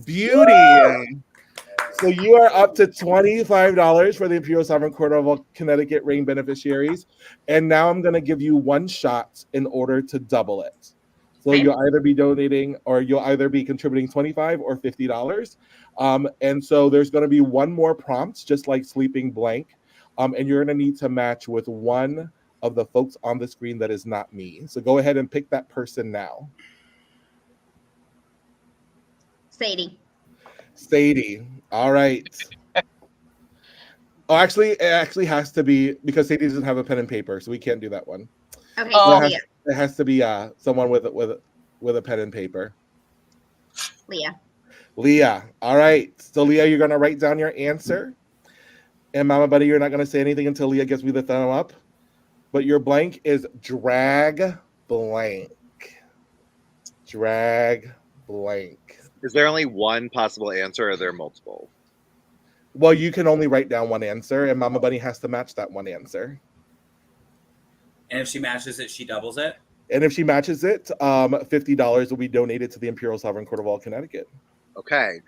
beauty. So you are up to $25 for the Imperial Sovereign Court of all Connecticut Ring beneficiaries. And now I'm going to give you one shot in order to double it. So Okay. you'll either be donating or you'll either be contributing $25 or $50. And so there's going to be one more prompt, just like sleeping blank. And you're going to need to match with one of the folks on the screen that is not me. So go ahead and pick that person now. Sadie. Sadie. All right. Oh, actually, it actually has to be, because Sadie doesn't have a pen and paper, so we can't do that one. Okay, Oh. so Leah. It has to be someone with a pen and paper. Leah. Leah. All right. So Leah, you're gonna write down your answer. And Mama Buddy, you're not gonna say anything until Leah gives me the thumb up. But your blank is drag blank. Drag blank. Is there only one possible answer, or are there multiple? Well, you can only write down one answer, and Mama Bunny has to match that one answer. And if she matches it, she doubles it. And if she matches it, $50 will be donated to the Imperial Sovereign Court of all Connecticut. Okay.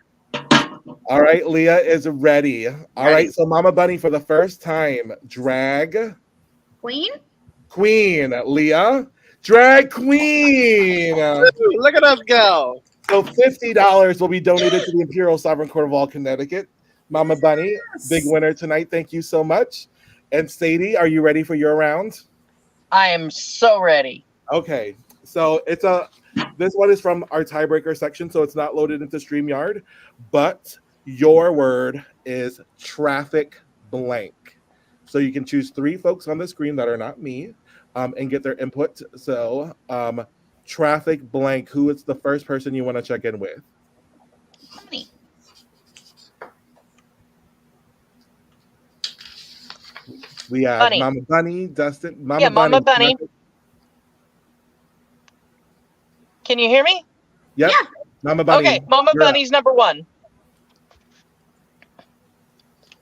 All right, Leah is ready. All right, so Mama Bunny, for the first time, drag Queen. queen. Leah, drag queen. Look at us go. So $50 will be donated to the Imperial Sovereign Court of all Connecticut. Mama Bunny, big winner tonight. Thank you so much. And Sadie, are you ready for your round? I am so ready. Okay, so this one is from our tiebreaker section, so it's not loaded into StreamYard, but your word is traffic blank. So you can choose 3 folks on the screen that are not me, and get their input. So, traffic blank. Who is the first person you want to check in with? Bunny. We have Bunny. Mama Bunny, Dustin, Mama Yeah, Bunny. Mama Bunny. Can you hear me? Yep. Yeah. Mama Bunny. Okay, Mama you're up. Bunny's number 1.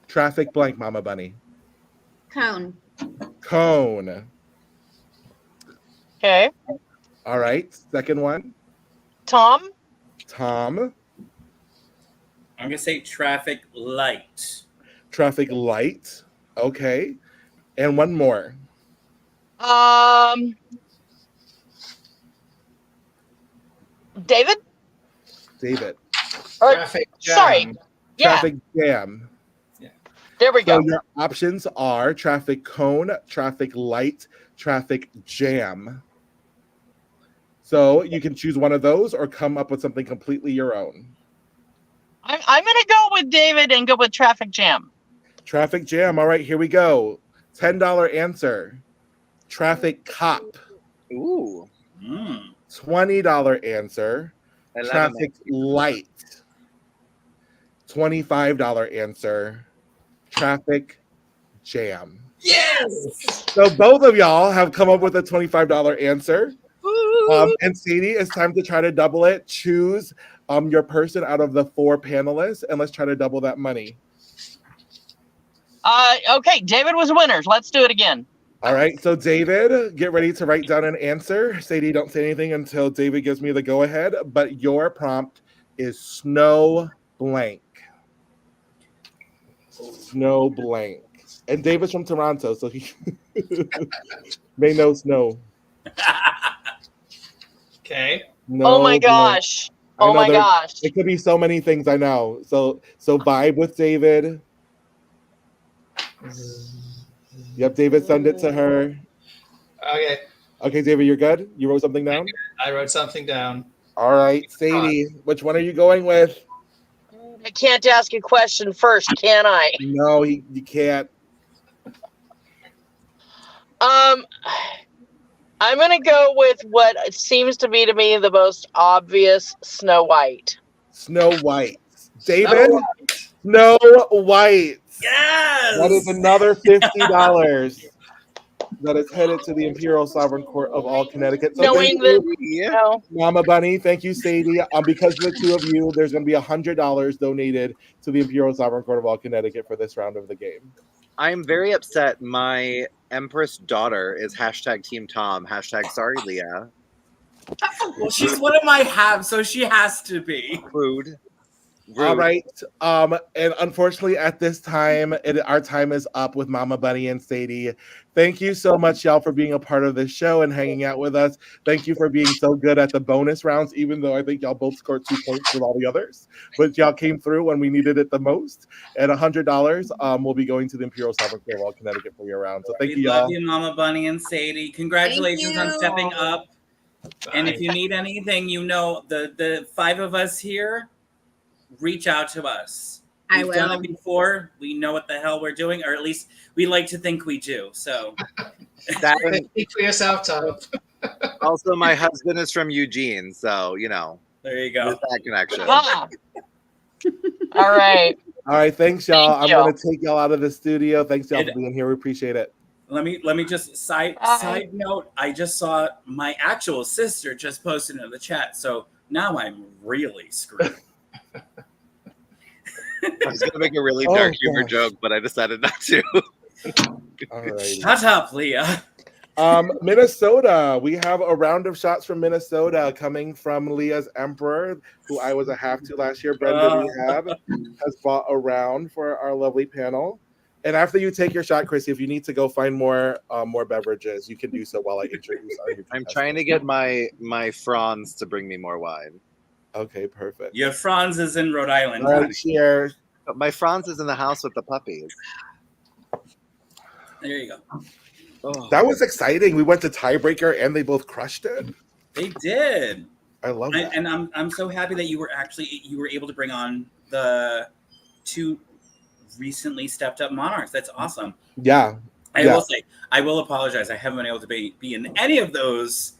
Traffic blank, Mama Bunny. Cone. Cone. Okay. All right. Second one. Tom. Tom. I'm gonna say traffic light. Traffic light. Okay. And one more. David. David. Or, Traffic sorry. jam. Yeah. Traffic jam. There we So go. your options are traffic cone, traffic light, traffic jam. So you can choose one of those or come up with something completely your own. I'm gonna go with David and go with traffic jam. Traffic jam. All right, here we go. $10 answer. Traffic cop. Ooh. $20 answer. I love Traffic light. $25 answer. Traffic jam. Yes. So both of y'all have come up with a $25 answer. And Sadie, it's time to try to double it. Choose your person out of the 4 panelists, and let's try to double that money. Okay, David was winners. Let's do it again. All right, so David, get ready to write down an answer. Sadie, don't say anything until David gives me the go-ahead, but your prompt is snow blank. Snow blank. And David's from Toronto, so he may know snow. Okay. No Oh my blank. gosh. I Oh know my gosh. It could be so many things, I know. So vibe with David. Yep, David, send it to her. Okay. Okay, David, you're good? You wrote something down? I wrote something down. All right, Sadie, which one are you going with? I can't ask a question first, can I? No, you can't. I'm gonna go with what seems to be to me the most obvious, Snow White. Snow White. David? Snow White. Yes. That is another $50 that is headed to the Imperial Sovereign Court of all Connecticut. So Knowing thank you, that, Yeah. no. Mama Bunny. Thank you, Sadie. Because of the two of you, there's going to be $100 donated to the Imperial Sovereign Court of all Connecticut for this round of the game. I'm very upset. My Empress daughter is #Team Tom, #Sorry Leah. Well, she's one of my halves, so she has to be. Rude. All right. And unfortunately, at this time, our time is up with Mama Bunny and Sadie. Thank you so much, y'all, for being a part of this show and hanging out with us. Thank you for being so good at the bonus rounds, even though I think y'all both scored 2 points with all the others. But y'all came through when we needed it the most. And $100 will be going to the Imperial Sovereign Court of all Connecticut for your round. So thank you, We y'all. love you, Mama Bunny and Sadie. Congratulations on you. stepping up. And if Bye. you need anything, you know the 5 of us here, reach out to us. I We've done will. it before. We know what the hell we're doing, or at least we like to think we do. So That Speak for yourself, Tom. also, my husband is from Eugene, so you know there you there's go. that connection. Ah. All right. All right. Thanks, y'all. Thank I'm you. going to take y'all out of the studio. Thanks, y'all, And- for being here. We appreciate it. Let me just side note. I just saw my actual sister just posted in the chat, so now I'm really screwed. I was gonna make a really Oh, dark humor gosh. joke, but I decided not to. All right. Shut up, Leah. Minnesota. We have a round of shots from Minnesota coming from Leah's Emperor, who I was a half to last year. Brendan Rehab has bought a round for our lovely panel. And after you take your shot, Chrissy, if you need to go find more beverages, you can do so while I introduce our new I'm trying to get my Franz to bring me more wine. Okay, perfect. Your Franz is in Rhode Island. All right, cheers. But my Franz is in the house with the puppies. There you go. Oh. That was exciting. We went to tiebreaker and they both crushed it. They did. I love that. And I'm so happy that you were able to bring on the 2 recently stepped up monarchs. That's awesome. Yeah. I will say, I will apologize. I haven't been able to be in any of those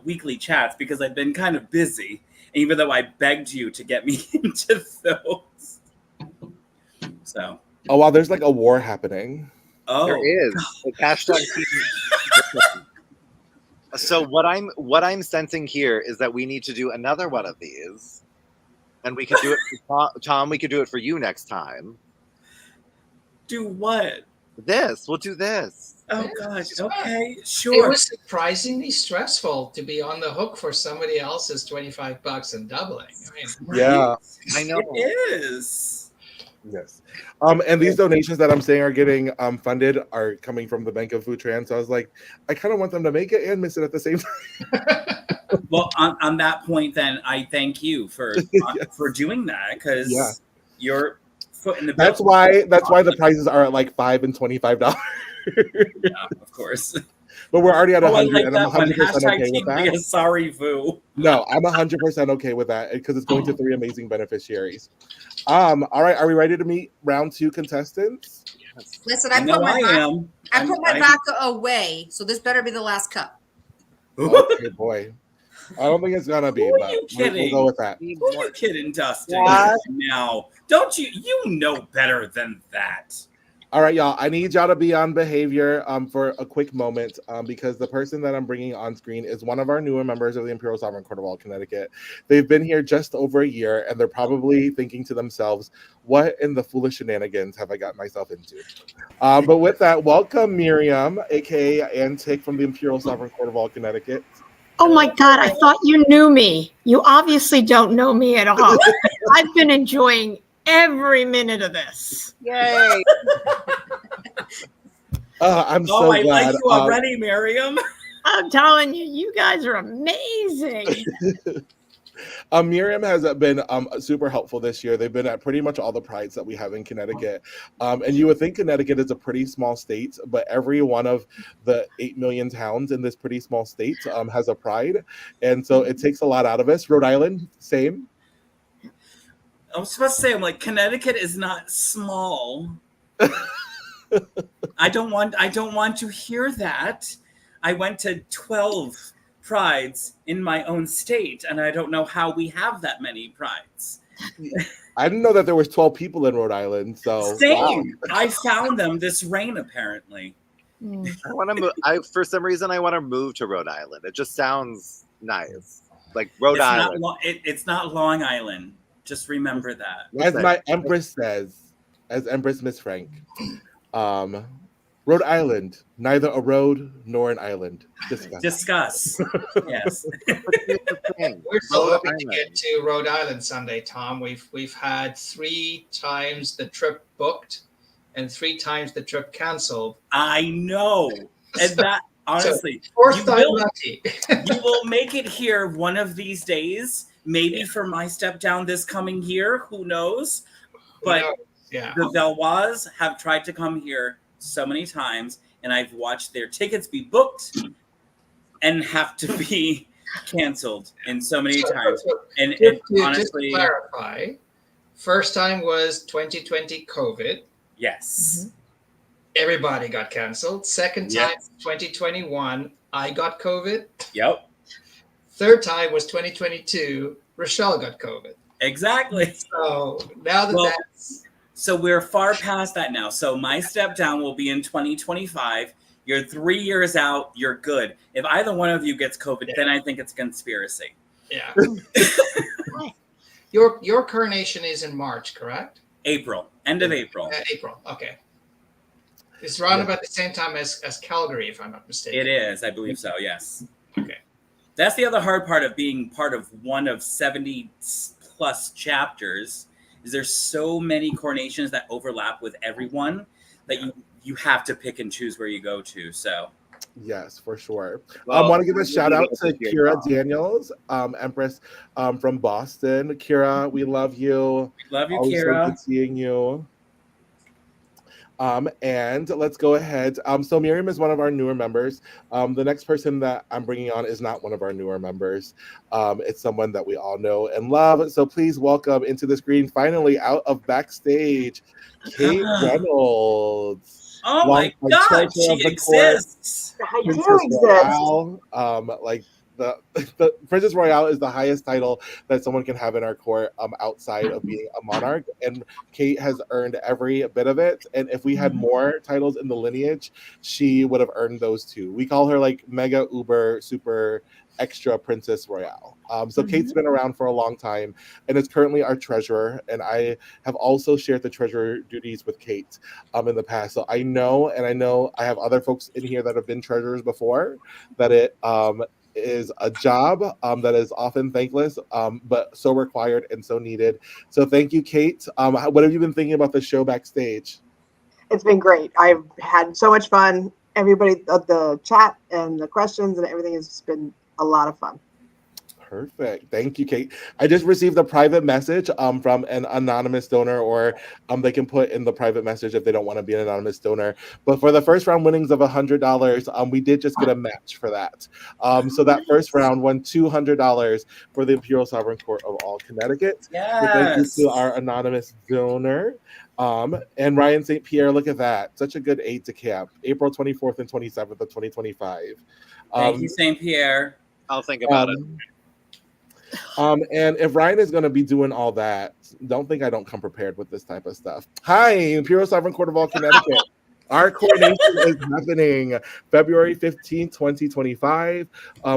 weekly chats because I've been kind of busy, even though I begged you to get me into those. So. Oh wow, there's like a war happening. Oh, there is. The hashtag team. So what I'm sensing here is that we need to do another one of these, and we could do it for Tom. We could do it for you next time. Do what? We'll do this. Oh gosh. Okay, It sure. was surprisingly stressful to be on the hook for somebody else's $25 and doubling. I mean, Yeah, I know. It is. yes. And these donations that I'm saying are getting funded are coming from the Bank of Foodtran. So I was like, I kind of want them to make it and miss it at the same time. Well, on that point, then I thank you for doing that because you're foot in the bill. That's why the prices are at like $5 and $25. Yeah, of course. But we're already at 100, like and I'm that one. 100% Hashtag okay Team with Leah, that. sorry, Vu. No, I'm 100% okay with that because it's going to 3 amazing beneficiaries. All right, are we ready to meet round 2 contestants? Listen, I I put my am. vodka away, so this better be the last cup. Okay, boy. I don't think it's gonna be, Who are but you we'll kidding? go with that. Who are you kidding, Dustin? What? Now, don't you? You know better than that. All right, y'all. I need y'all to be on behavior for a quick moment because the person that I'm bringing on screen is one of our newer members of the Imperial Sovereign Court of all Connecticut. They've been here just over a year, and they're probably thinking to themselves, what in the foolish shenanigans have I got myself into? But with that, welcome Miriam, aka Antic from the Imperial Sovereign Court of all Connecticut. Oh my God, I thought you knew me. You obviously don't know me at all. I've been enjoying every minute of this. Yay! I'm so I glad. like you already, Miriam. I'm telling you, you guys are amazing. Miriam has been super helpful this year. They've been at pretty much all the prides that we have in Connecticut. And you would think Connecticut is a pretty small state, but every one of the 8 million towns in this pretty small state has a pride. And so it takes a lot out of us. Rhode Island, same. I was supposed to say, I'm like, Connecticut is not small. I don't want to hear that. I went to 12 prides in my own state, and I don't know how we have that many prides. I didn't know that there was 12 people in Rhode Island. So Same. wow. I found them this rain, apparently. I want to move. For some reason, I want to move to Rhode Island. It just sounds nice, like Rhode Island. It's not Long Island. Just remember that. As my Empress says, as Empress Miss Frank, Rhode Island, neither a road nor an island. Discuss. Yes. we're so hoping to get to Rhode Island Sunday, Tom. We've had 3 times the trip booked and 3 times the trip canceled. I know. And that honestly, fourth time lucky. You will make it here one of these days. Maybe for my step down this coming year, who knows? But the Valois have tried to come here so many times, and I've watched their tickets be booked and have to be canceled in so many times. And honestly, just to clarify, first time was 2020 COVID. Yes. Everybody got canceled. Second time, 2021, I got COVID. Yep. Third time was 2022. Rochelle got COVID. Exactly. So now that's so we're far past that now. So my step down will be in 2025. You're 3 years out. You're good. If either one of you gets COVID, then I think it's a conspiracy. Yeah. Your coronation is in March, correct? April. End of April. April. Okay. It's around about the same time as Calgary, if I'm not mistaken. It is. I believe so. Yes. Okay. That's the other hard part of being part of one of 70 plus chapters is there's so many coronations that overlap with everyone that you have to pick and choose where you go to. So yes, for sure. I want to give a shout out to Kira Daniels, Empress from Boston. Kira, we love you. Love you, always Kira. So good seeing you. And let's go ahead. So Miriam is one of our newer members. The next person that I'm bringing on is not one of our newer members. It's someone that we all know and love. So please welcome into the screen, finally out of backstage, Kate Reynolds. Oh my God, treasure she of the court, exists. I do Princess exist. Royale. Like the Princess Royale is the highest title that someone can have in our court outside of being a monarch, and Kate has earned every bit of it. And if we had more titles in the lineage, she would have earned those too. We call her like mega uber super extra Princess Royale. So Kate's been around for a long time and is currently our treasurer, and I have also shared the treasurer duties with Kate in the past. So I know I have other folks in here that have been treasurers before, that it is a job that is often thankless, but so required and so needed. So thank you, Kate. What have you been thinking about the show backstage? It's been great. I've had so much fun. Everybody, the chat and the questions and everything has been a lot of fun. Perfect. Thank you, Kate. I just received a private message from an anonymous donor, or they can put in the private message if they don't want to be an anonymous donor. But for the first round winnings of $100, we did just get a match for that. So that first round won $200 for the Imperial Sovereign Court of all Connecticut. Yes. So thank you to our anonymous donor. And Ryan St. Pierre, look at that. Such a good aid to camp. April 24th and 27th of 2025. Thank you, St. Pierre. I'll think about it. And if Ryan is going to be doing all that, don't think I don't come prepared with this type of stuff. Hi, Imperial Sovereign Court of all Connecticut. Our coronation is happening February 15th, 2025.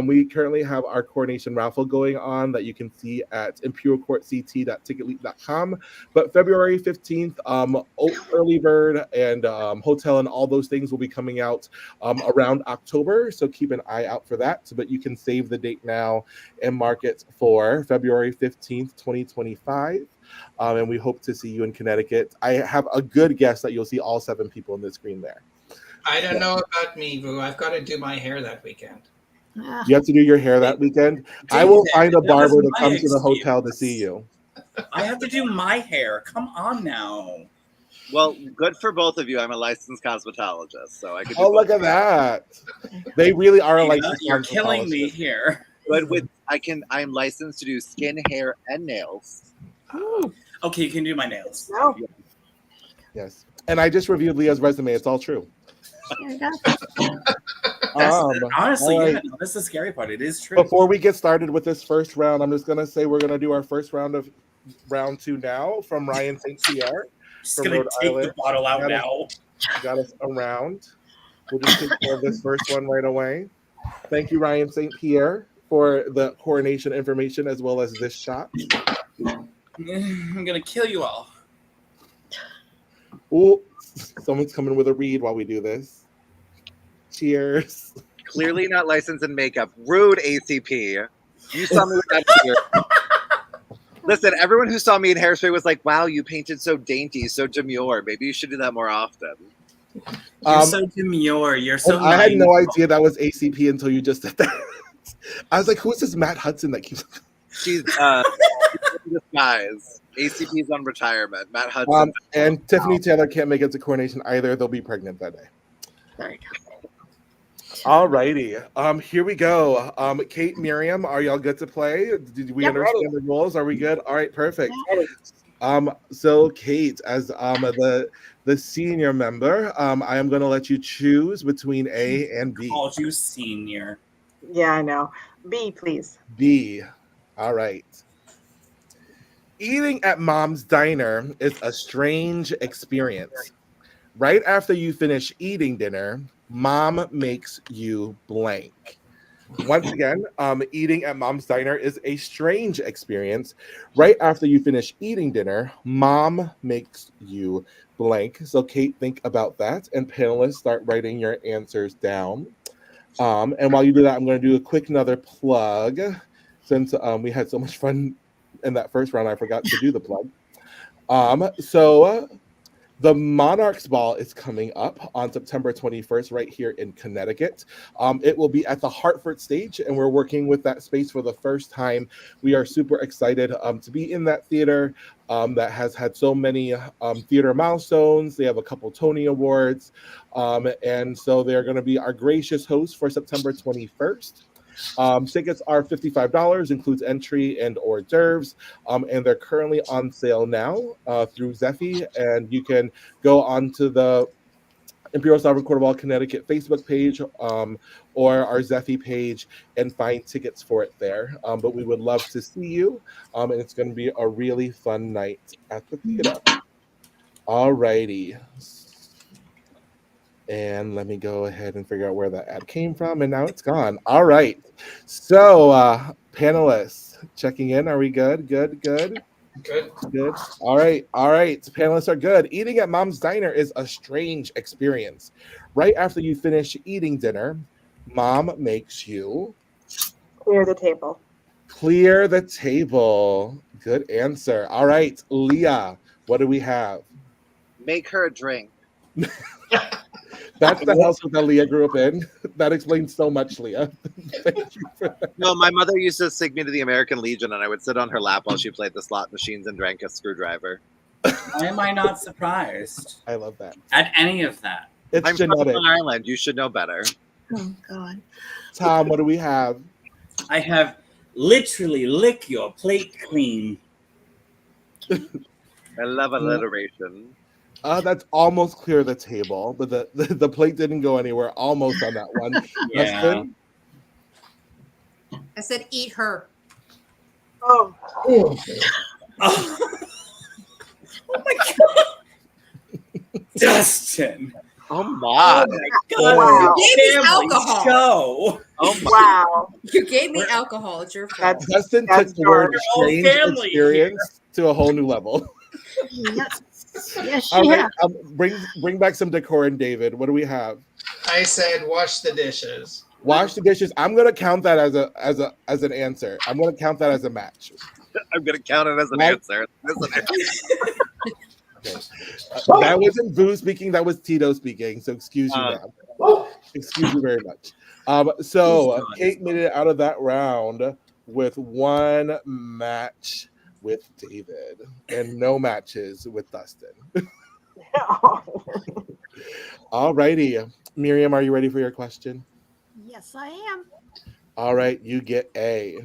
We currently have our coronation raffle going on that you can see at imperialcourtct.ticketleap.com. But February 15th, early bird and hotel and all those things will be coming out around October. So keep an eye out for that. But you can save the date now and mark it for February 15th, 2025. And we hope to see you in Connecticut. I have a good guess that you'll see all 7 people in the screen there. I don't know about me, Boo. I've got to do my hair that weekend. You have to do your hair that weekend. I will find a barber to come to the hotel to see you. I have to do my hair. Come on now. Well, good for both of you. I'm a licensed cosmetologist, so I could. Oh, look at that! They really are a licensed. You're killing me here. But I'm licensed to do skin, hair, and nails. Okay, you can do my nails. No. Yes, and I just reviewed Leah's resume. It's all true. Honestly, right. yeah, that's the scary part. It is true. Before we get started with this first round, I'm just gonna say we're gonna do our first round of round 2 now from Ryan St. Pierre. Just gonna take the bottle out now. Got us around. We'll just take care of this first one right away. Thank you, Ryan St. Pierre, for the coronation information as well as this shot. I'm gonna kill you all. Oh, someone's coming with a read while we do this. Cheers. Clearly not licensed in makeup. Rude, ACP. You saw me with that beard. Listen, everyone who saw me in Hairspray was like, wow, you painted so dainty, so demure. Maybe you should do that more often. You're so demure. You're so I had no idea that was ACP until you just said that. I was like, who is this Matt Hudson that keeps... She's disguise. ACP's on retirement. Matt Hudson. And Tiffany Taylor can't make it to coronation either. They'll be pregnant that day. There you go. All righty. Here we go. Kate, Miriam, are y'all good to play? Did we understand the rules? Are we good? All right, perfect. So Kate, as the senior member, I am going to let you choose between A and B. Called you senior. Yeah, I know. B, please. B. All right. Eating at Mom's Diner is a strange experience. Right after you finish eating dinner, Mom makes you blank. Once again, eating at Mom's Diner is a strange experience. Right after you finish eating dinner, Mom makes you blank. So Kate, think about that. And panelists, start writing your answers down. And while you do that, I'm going to do a quick another plug. Since we had so much fun in that first round, I forgot to do the plug. So the Monarchs Ball is coming up on September 21st right here in Connecticut. It will be at the Hartford stage, and we're working with that space for the first time. We are super excited to be in that theater that has had so many theater milestones. They have a couple Tony Awards. And so they're going to be our gracious host for September 21st. Tickets are $55, includes entry and hors d'oeuvres, and they're currently on sale now through Zeffy, and you can go onto the Imperial Sovereign Court of All Connecticut Facebook page or our Zephy page and find tickets for it there. But we would love to see you. And it's going to be a really fun night at the theater. All righty. And let me go ahead and figure out where that ad came from. And now it's gone. All right. So, panelists checking in. Are we good? Good. Good. Good. All right. Panelists are good. Eating at Mom's Diner is a strange experience. Right after you finish eating dinner, Mom makes you Clear the table. clear the table. Good answer. All right. Leah, what do we have? Make her a drink. That's the household that Leah grew up in. That explains so much, Leah. Thank you for that. No, my mother used to take me to the American Legion, and I would sit on her lap while she played the slot machines and drank a screwdriver. Why am I not surprised I love that. at any of that? It's I'm from genetic. Long Island. You should know better. Oh God. Tom, what do we have? I have literally lick your plate clean. I love alliteration. That's almost clear the table, but the plate didn't go anywhere. Almost on that one. Yeah. Dustin? I said eat her. Oh, Oh, oh my god, Dustin! Oh my! Oh my god! Wow. You gave me Family alcohol. Show. Oh my! wow. You gave me alcohol. It's your fault. That's Dustin That's took the word dark. We're all strange family experience to a whole new level. Yes. Yes, All she right, has. bring back some decor, and David, what do we have? I said wash the dishes. Wash the dishes. I'm gonna count that as an answer. I'm gonna count that as a match. I'm gonna count it as an Right. answer. Isn't it? Okay. That wasn't Boo speaking. That was Tito speaking. So excuse you, ma'am. Excuse you very much. So Kate made it out of that round with one match with David and no matches with Dustin. All righty. Miriam, are you ready for your question? Yes, I am. All right, you get A.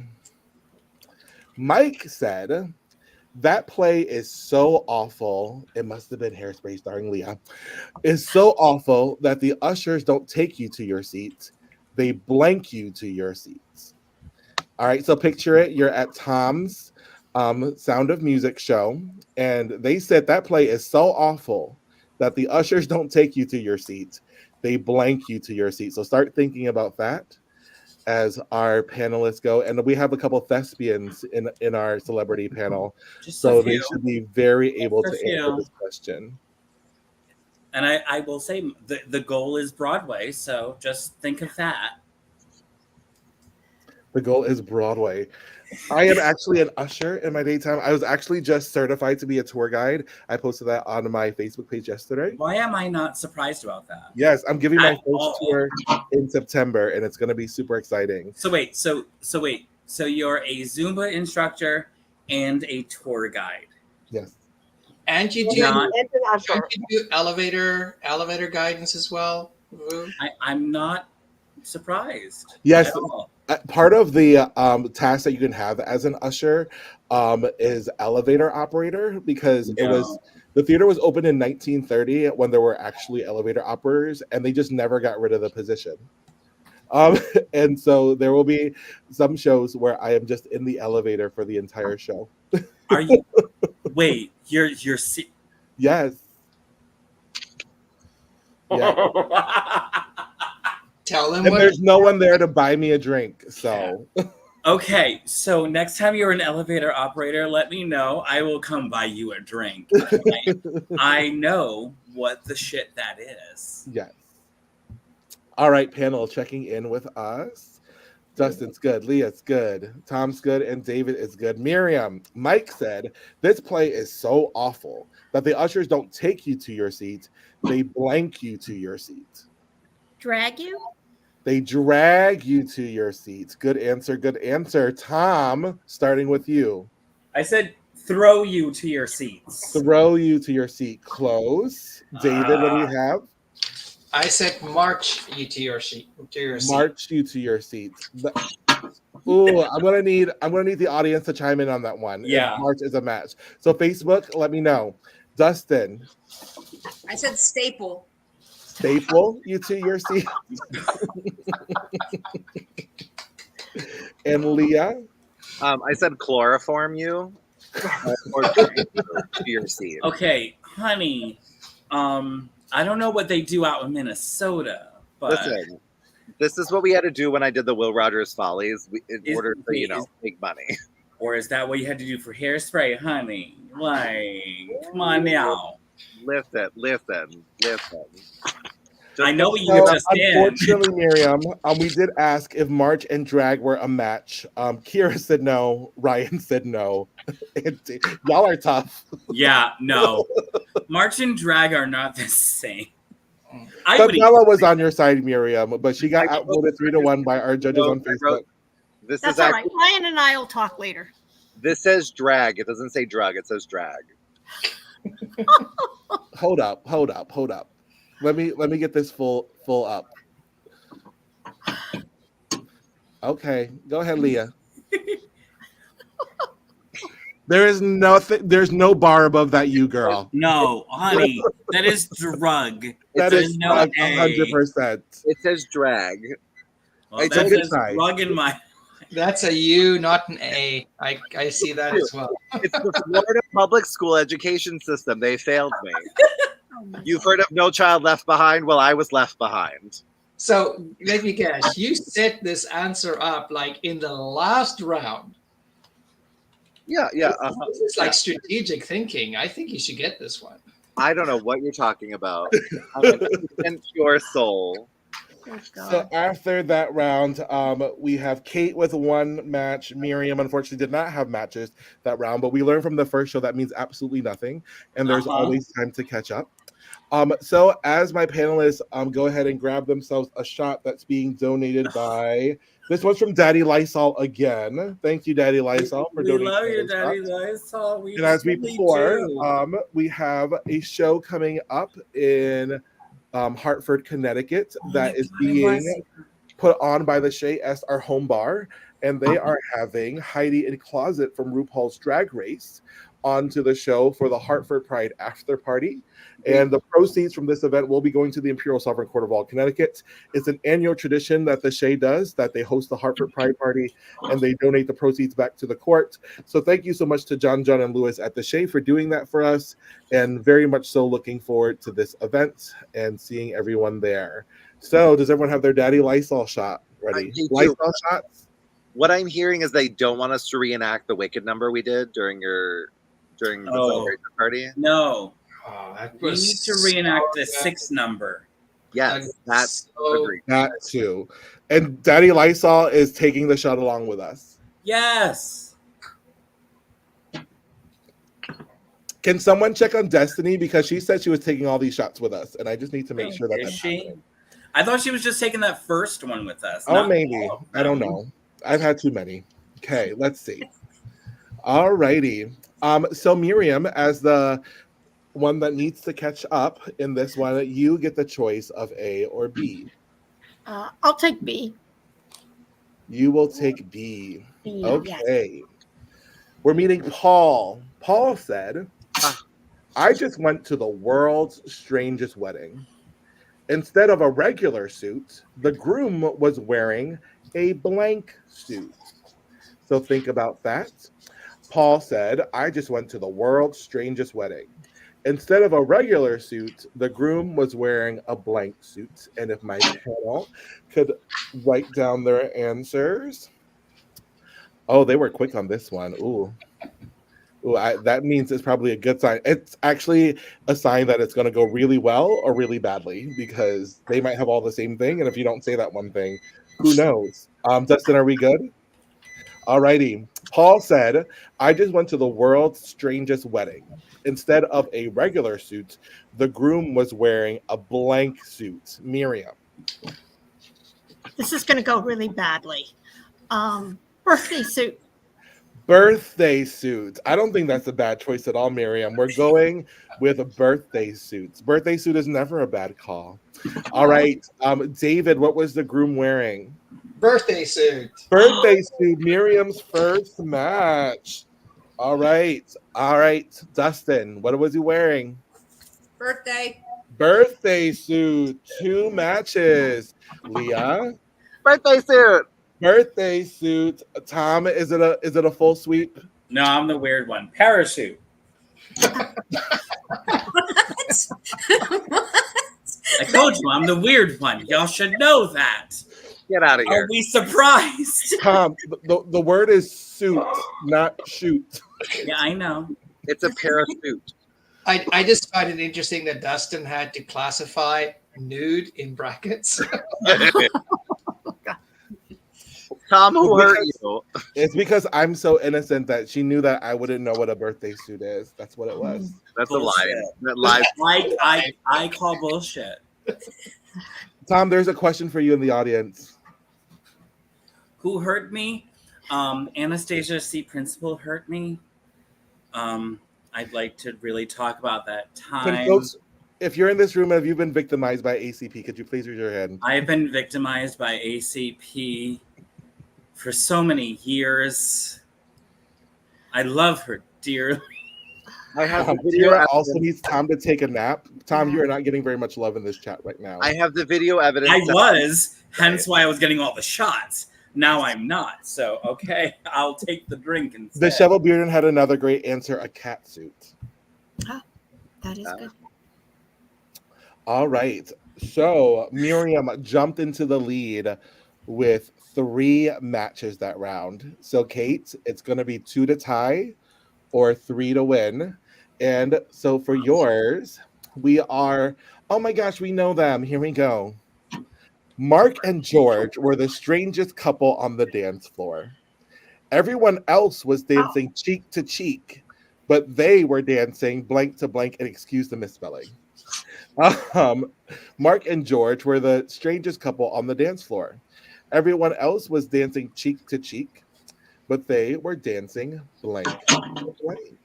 Mike said, that play is so awful. It must have been Hairspray starring Leah. Is so awful that the ushers don't take you to your seats. They blank you to your seats. All right, so picture it. You're at Tom's Sound of Music show, and they said that play is so awful that the ushers don't take you to your seat. They blank you to your seat. So start thinking about that as our panelists go. And we have a couple thespians in our celebrity panel. Just So a they few. should be very able Just to a answer few. this question. And I will say the goal is Broadway, so just think of that. The goal is Broadway. I am actually an usher in my daytime. I was actually just certified to be a tour guide. I posted that on my Facebook page yesterday. Why am I not surprised about that? Yes, I'm giving my At first all. tour in September, and it's going to be super exciting. So wait, so you're a Zumba instructor and a tour guide. Yes. And you do, Not- It's an usher. don't you do elevator guidance as well? Vu? I'm not surprised. Yes. at all. Part of the task that you can have as an usher is elevator operator, because it was the theater was opened in 1930 when there were actually elevator operators, and they just never got rid of the position. And so there will be some shows where I am just in the elevator for the entire show. Are you? Wait, you're. Yes. Yeah. Tell them And what. there's no one there to buy me a drink. So Okay, so next time you're an elevator operator, let me know. I will come buy you a drink. I know what the shit that is. yes. All right, panel checking in with us. Dustin's good, Leah's good, Tom's good, and David is good. Miriam, Mike said, this play is so awful that the ushers don't take you to your seat, they blank you to your seat. Drag you? They drag you to your seats. Good answer, good answer. Tom, starting with you. I said throw you to your seats. Throw you to your seat. Close. David, what do you have? I said march you to your seat. March you to your seats. Ooh, I'm gonna need the audience to chime in on that one. Yeah. If March is a match. So Facebook, let me know. Dustin, I said staple. staple you to your seat. And Leah? I said chloroform you. Or to your seat. Okay, honey. I don't know what they do out in Minnesota, but Listen, this is what we had to do when I did the Will Rogers Follies in Is- order to, wait, is- make money. or is that what you had to do for hairspray, honey? Like, come on now. Listen. I know what you So, were just in. unfortunately, Miriam, we did ask if March and Drag were a match. Kira said no. Ryan said no. Y'all are tough. Yeah, no. March and drag are not the same. I would Bella was on your side, Miriam, but she got outvoted 3-1 by our judges on Facebook. This That's is all right. actually, Ryan and I will talk later. this says drag. It doesn't say drug. It says drag. Hold up. Let me get this full up. Okay, go ahead, Leah. There's no bar above that, you girl. No, honey, that is drug. That There's is no like A. 100%. It says drag. Well, It's a that good says sign. drug in my. That's a U, not an A. I see that as well. It's the Florida public school education system. They failed me. You've heard of No Child Left Behind? Well, I was left behind. So let me guess. You set this answer up like in the last round. Yeah. This is like strategic thinking. I think you should get this one. I don't know what you're talking about. I'm an innocent, pure soul. So after that round, we have Kate with 1 match. Miriam, unfortunately, did not have matches that round, but we learned from the first show that means absolutely nothing, and there's always time to catch up. So as my panelists go ahead and grab themselves a shot that's being donated by, this one's from Daddy Lysol again. Thank you, Daddy Lysol, for donating. We love you, those Daddy shots. Lysol. And as we really pour, do. we have a show coming up in Hartford, Connecticut, that is being put on by the Shea S, our home bar, and they are having Heidi in Closet from RuPaul's Drag Race onto the show for the Hartford Pride after party. And the proceeds from this event will be going to the Imperial Sovereign Court of all Connecticut. It's an annual tradition that the Shea does, that they host the Hartford Pride party and they donate the proceeds back to the court. So thank you so much to John, and Lewis at the Shea for doing that for us, and very much so looking forward to this event and seeing everyone there. So does everyone have their Daddy Lysol shot ready? Lysol shots? What I'm hearing is they don't want us to reenact the Wicked number we did during the celebration party. No. Oh, that We was need to reenact the so 6 number. Yes, that's so agreed. That too. And Daddy Lysol is taking the shot along with us. Yes. Can someone check on Destiny? Because she said she was taking all these shots with us, and I just need to make sure that Is that's she? happening. I thought she was just taking that first one with us. Oh, not maybe. all of I don't them. know. I've had too many. Okay, let's see. All righty. So Miriam, as the one that needs to catch up in this one, you get the choice of A or B. I'll take B. You will take B. B, Okay. We're meeting Paul. Paul said, I just went to the world's strangest wedding. Instead of a regular suit, the groom was wearing a blank suit. So think about that. Paul said, I just went to the world's strangest wedding. Instead of a regular suit, the groom was wearing a blank suit. And if my panel could write down their answers. Oh, they were quick on this one. Ooh. That means it's probably a good sign. It's actually a sign that it's going to go really well or really badly, because they might have all the same thing. And if you don't say that one thing, who knows? Dustin, are we good? All righty. Paul said, I just went to the world's strangest wedding. Instead of a regular suit, the groom was wearing a blank suit. Miriam. This is going to go really badly. Birthday suit. Birthday suit. I don't think that's a bad choice at all, Miriam. We're going with a birthday suit. Birthday suit is never a bad call. All right. David, what was the groom wearing? birthday suit. Birthday suit. Miriam's first match. All right. Dustin, what was he wearing? Birthday. Birthday suit, 2 matches. Leah, Birthday suit. birthday suit. Tom, is it a full sweep? No, I'm the weird one. Parachute. I told you I'm the weird one. Y'all should know that. Get out of Are here. we surprised? Tom, the word is suit, not shoot. Yeah, I know. It's a parachute. I just find it interesting that Dustin had to classify nude in brackets. Tom, who hurt you? It's because I'm so innocent that she knew that I wouldn't know what a birthday suit is. That's what it was. That's Bullshit. a lie. That lies. I call bullshit. Tom, there's a question for you in the audience. Who hurt me? Anastasia C. Principal hurt me. I'd like to really talk about that Can time. folks, if you're in this room and have you been victimized by ACP, could you please raise your hand? I've been victimized by ACP for so many years. I love her dearly. I have the Tara video. also needs Tom to take a nap. Tom, you are not getting very much love in this chat right now. I have the video evidence. I was, hence why I was getting all the shots. Now I'm not. So, okay, I'll take the drink instead. The Shovel Bearden had another great answer, a cat suit. That is good. All right. So Miriam jumped into the lead with 3 matches that round. So Kate, it's going to be 2 to tie or 3 to win. And so for yours, we are, oh my gosh, we know them. Here we go. Mark and George were the strangest couple on the dance floor. Everyone else was dancing cheek to cheek, but they were dancing blank to blank, and excuse the misspelling. Mark and George were the strangest couple on the dance floor. Everyone else was dancing cheek to cheek, but they were dancing blank to blank.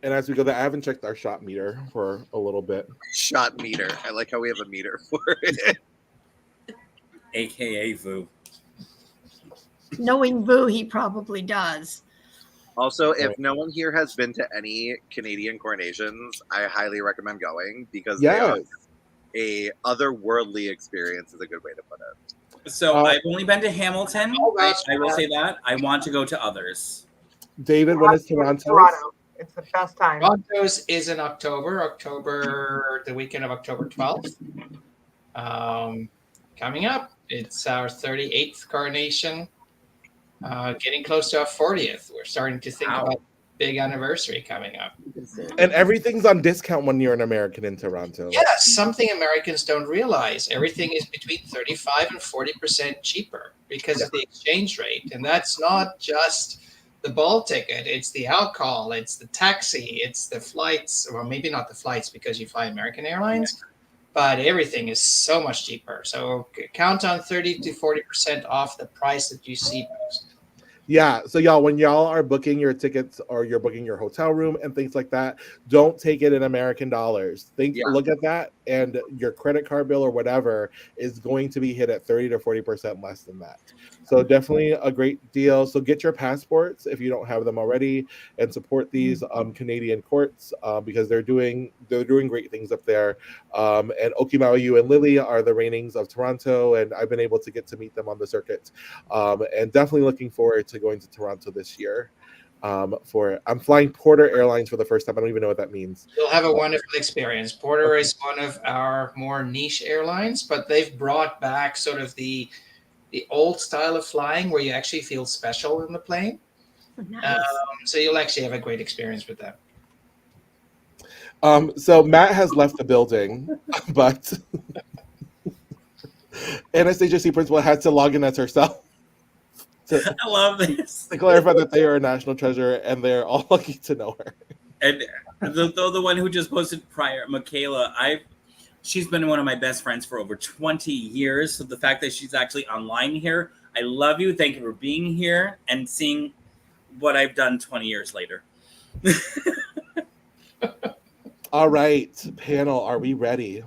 And as we go there, I haven't checked our shot meter for a little bit. Shot meter. I like how we have a meter for it. AKA Vu. Knowing Boo, he probably does. Also, if no one here has been to any Canadian coronations, I highly recommend going because they are a otherworldly experience is a good way to put it. So I've only been to Hamilton. I will say that. I want to go to others. David, when is Toronto? Toronto. It's the best time. Toronto's is in October, the weekend of October 12th. Coming up, it's our 38th coronation, getting close to our 40th. We're starting to think about big anniversary coming up. And everything's on discount when you're an American in Toronto. Yes, something Americans don't realize. Everything is between 35 and 40% cheaper because of the exchange rate. And that's not just the ball ticket, it's the alcohol, it's the taxi, it's the flights. Well, maybe not the flights because you fly American Airlines, but everything is so much cheaper. So count on 30 to 40% off the price that you see posted. Yeah, so y'all, when y'all are booking your tickets or you're booking your hotel room and things like that, don't take it in American dollars. Look at that, and your credit card bill or whatever is going to be hit at 30 to 40% less than that. So definitely a great deal. So get your passports if you don't have them already, and support these Canadian courts because they're doing great things up there. And Okimayu and Lily are the reignings of Toronto, and I've been able to get to meet them on the circuit, and definitely looking forward to going to Toronto this year. I'm flying Porter Airlines for the first time. I don't even know what that means. You'll have a wonderful experience. Porter is one of our more niche airlines, but they've brought back sort of the old style of flying where you actually feel special in the plane. Nice. So you'll actually have a great experience with them. So Matt has left the building, but Anastasia C. Principal had to log in as herself. I love this. To clarify that they are a national treasure and they're all lucky to know her. And the one who just posted prior, Michaela, she's been one of my best friends for over 20 years. So the fact that she's actually online here, I love you. Thank you for being here and seeing what I've done 20 years later. All right, panel, are we ready?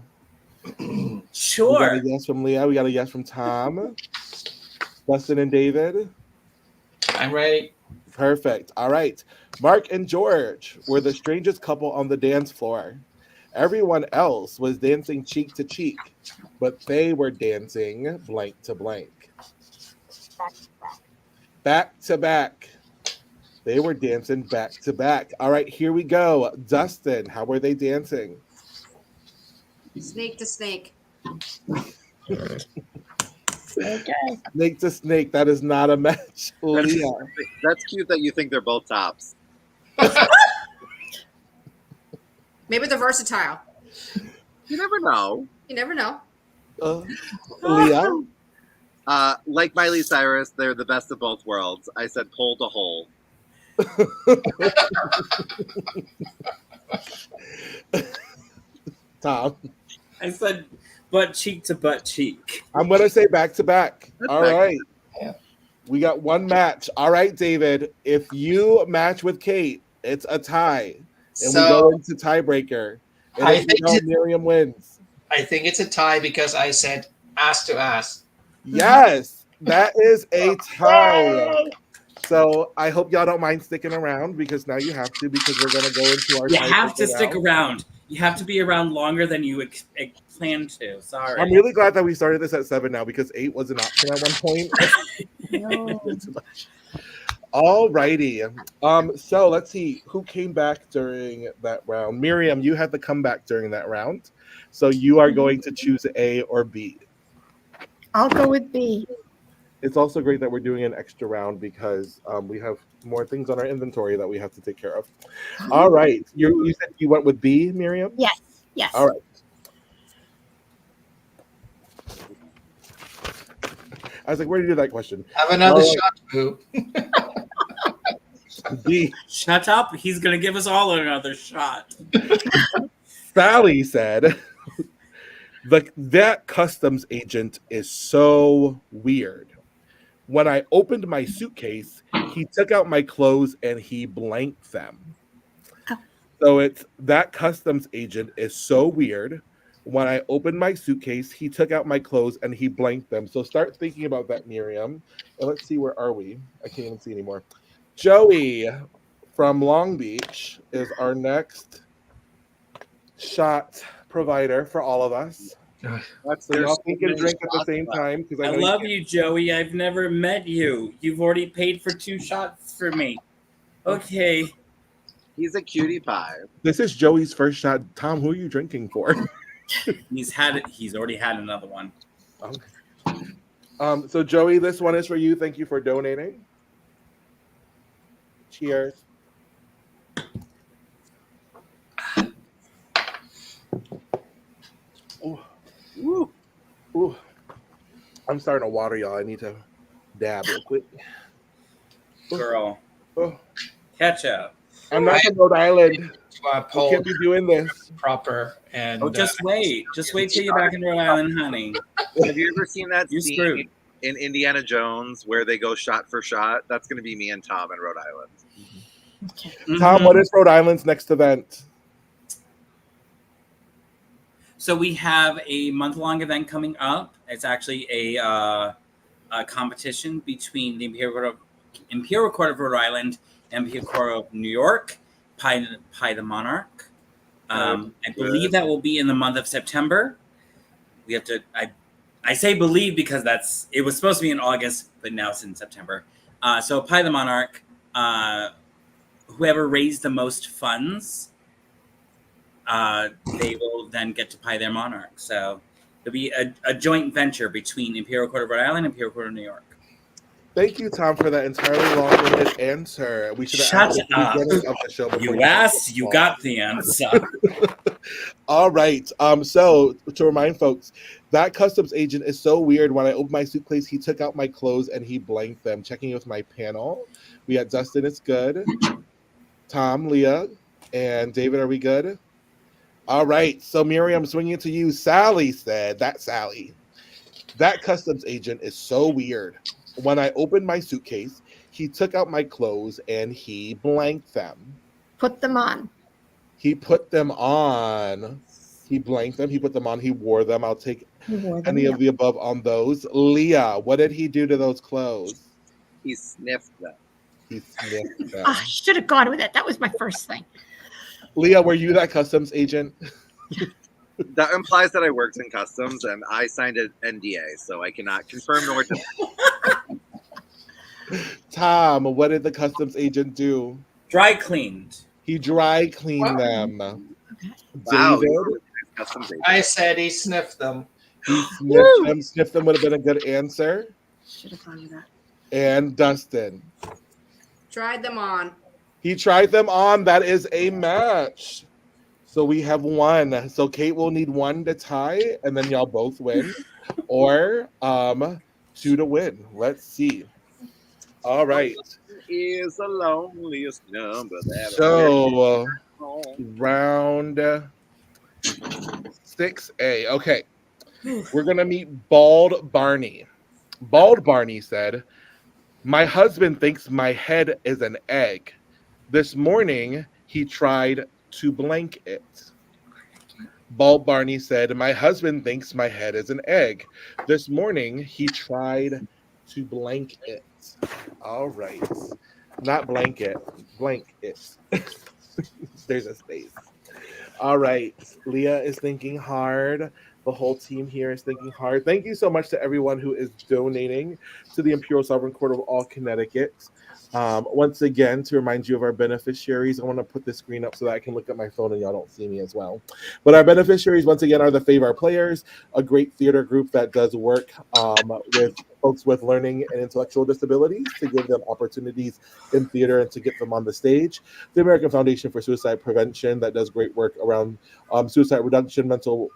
Sure. We got a yes from Leah. We got a yes from Tom. Dustin and David. I'm ready. Perfect. All right. Mark and George were the strangest couple on the dance floor. Everyone else was dancing cheek to cheek, but they were dancing blank to blank. Back to back. They were dancing back to back. All right, here we go. Dustin, how were they dancing? Snake to snake. Okay. Snake to snake. That is not a match. Leah. That's cute that you think they're both tops. Maybe they're versatile. You never know. You never know. Leah. Like Miley Cyrus, they're the best of both worlds. I said pole to hole. Tom. I said butt cheek to butt cheek. I'm going to say back to back. That's All back. right. We got one match. All right, David. If you match with Kate, it's a tie. And we go into tiebreaker. And I if you think don't, Miriam wins. I think it's a tie because I said ass to ass. Yes, that is a tie. Yay. So I hope y'all don't mind sticking around because now you have to because we're going to go into our You have to tiebreaker stick round. around. You have to be around longer than you planned to. Sorry. I'm really glad that we started this at 7 now because 8 was an option at one point. No. All righty. So let's see who came back during that round. Miriam, you had the comeback during that round. So you are going to choose A or B. I'll go with B. It's also great that we're doing an extra round because we have more things on our inventory that we have to take care of. All right. You said you went with B, Miriam? Yes. Yes. All right. I was like, where did you do that question? Have another All right. shot, Boo. B. Shut up. He's going to give us all another shot. Sally said, that customs agent is so weird. When I opened my suitcase, he took out my clothes and he blanked them. Oh. So it's that customs agent is so weird. When I opened my suitcase, he took out my clothes and he blanked them. So start thinking about that, Miriam. And let's see, where are we? I can't even see anymore. Joey from Long Beach is our next shot provider for all of us. So y'all think and drink at the same time. Because I love you, Joey. I've never met you. You've already paid for 2 shots for me. Okay. He's a cutie pie. This is Joey's first shot. Tom, who are you drinking for? He's already had another one. Okay. So Joey, this one is for you. Thank you for donating. Cheers. Ooh. Ooh. Ooh. I'm starting to water, y'all. I need to dab real quick. Girl. Oh. Catch up. I'm not from Rhode Island. To We poll can't be doing this. proper and Just wait. Just wait till you're back in Rhode Island, honey. Have you ever seen that You're scene screwed. in Indiana Jones where they go shot for shot? That's going to be me and Tom in Rhode Island. Okay. Tom, what is Rhode Island's next event? So we have a month-long event coming up. It's actually a competition between the Imperial Court of Rhode Island and Imperial Court of New York, Pie the Monarch. I believe that will be in the month of September. We have to. I say believe because it was supposed to be in August, but now it's in September. So Pie the Monarch. Whoever raised the most funds, they will then get to pie their monarch. So it'll be a joint venture between Imperial Court of Rhode Island and Imperial Court of New York. Thank you, Tom, for that entirely long-winded answer. We should have Shut asked at the up. beginning of the show before You you asked, you got the answer. All right. So to remind folks, that customs agent is so weird. When I opened my suitcase, he took out my clothes and he blanked them. Checking with my panel, we got Dustin. It's good. Tom, Leah, and David. Are we good? All right. So Miriam, swinging it to you. Sally said that customs agent is so weird. When I opened my suitcase, he took out my clothes and he blanked them. Put them on. He put them on. He blanked them. He put them on. He wore them. I'll take You wore them, any yeah. of the above on those. Leah, what did he do to those clothes? He sniffed them. He sniffed them. I should have gone with it. That was my first thing. Leah, were you that customs agent? That implies that I worked in customs and I signed an NDA, so I cannot confirm nor deny. Tom, what did the customs agent do? Dry cleaned. He dry cleaned them. Wow, David, you're a really nice customs agent. I said he sniffed them. he sniffed them. Sniffed them would have been a good answer. Should have thought of that. And Dustin, Tried them on. he tried them on. That is a match. So we have one. So Kate will need one to tie, and then y'all both win, or 2 to win. Let's see. All right. Is the loneliest number that So I round 6A. Okay. We're gonna meet Bald Barney. Bald Barney said, "My husband thinks my head is an egg. This morning he tried to blank it." Bald Barney said, "My husband thinks my head is an egg. This morning he tried to blank it." All right. Not blanket, blank it. There's a space. All right. Leah is thinking hard. The whole team here is thinking hard. Thank you so much to everyone who is donating to the Imperial Sovereign Court of all Connecticut. Once again, to remind you of our beneficiaries, I want to put the screen up so that I can look at my phone and y'all don't see me as well. But our beneficiaries, once again, are the Favor Players, a great theater group that does work with folks with learning and intellectual disabilities to give them opportunities in theater and to get them on the stage. The American Foundation for Suicide Prevention, that does great work around suicide reduction, mental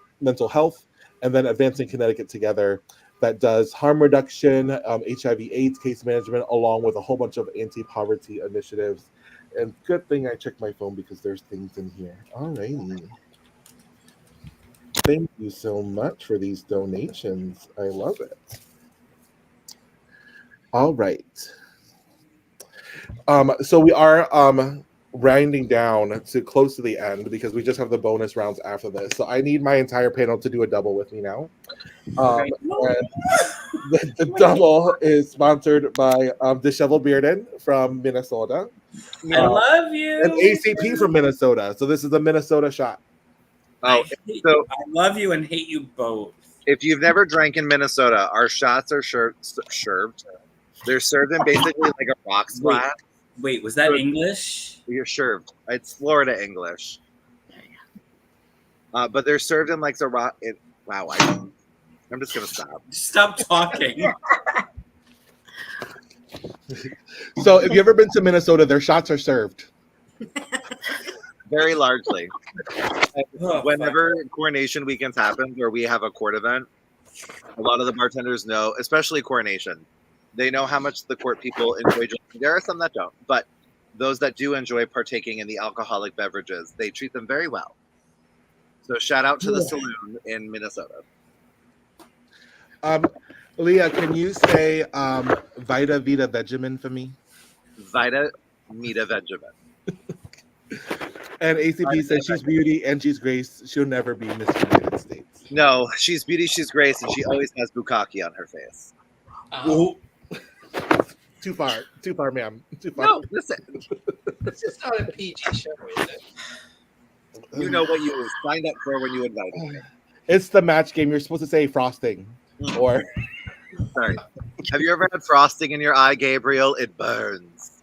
health, and then Advancing Connecticut Together, that does harm reduction, HIV/AIDS case management, along with a whole bunch of anti-poverty initiatives. And good thing I checked my phone because there's things in here. All righty. Thank you so much for these donations. I love it. All right. So we are rounding down to close to the end because we just have the bonus rounds after this. So I need my entire panel to do a double with me now. And the double is sponsored by Disheveled Bearden from Minnesota. I love you. And ACP from Minnesota. So this is a Minnesota shot. Oh, So I love you and hate you both. If you've never drank in Minnesota, our shots are served. They're served in basically like a rocks glass. Wait, was that English? You're served. It's Florida English. But they're served in like a rock. Wow, I'm just gonna stop. Stop talking. So if you've ever been to Minnesota, their shots are served. Very largely. Oh, Whenever coronation weekends happen or we have a court event, a lot of the bartenders know, especially coronation, they know how much the court people enjoy drinking. There are some that don't, but those that do enjoy partaking in the alcoholic beverages, they treat them very well. So shout out to the saloon in Minnesota. Leah, can you say Vita Vita Vegemin for me? Vita Mita Vegemin. And ACP says she's beauty and she's grace. She'll never be Miss United States. No, she's beauty, she's grace, and she always has bukkake on her face. Too far, ma'am. Too far. No, listen. This is not a PG show, is it? You know what you signed up for when you invited me. It's the match game. You're supposed to say frosting. Or sorry. Have you ever had frosting in your eye, Gabriel? It burns.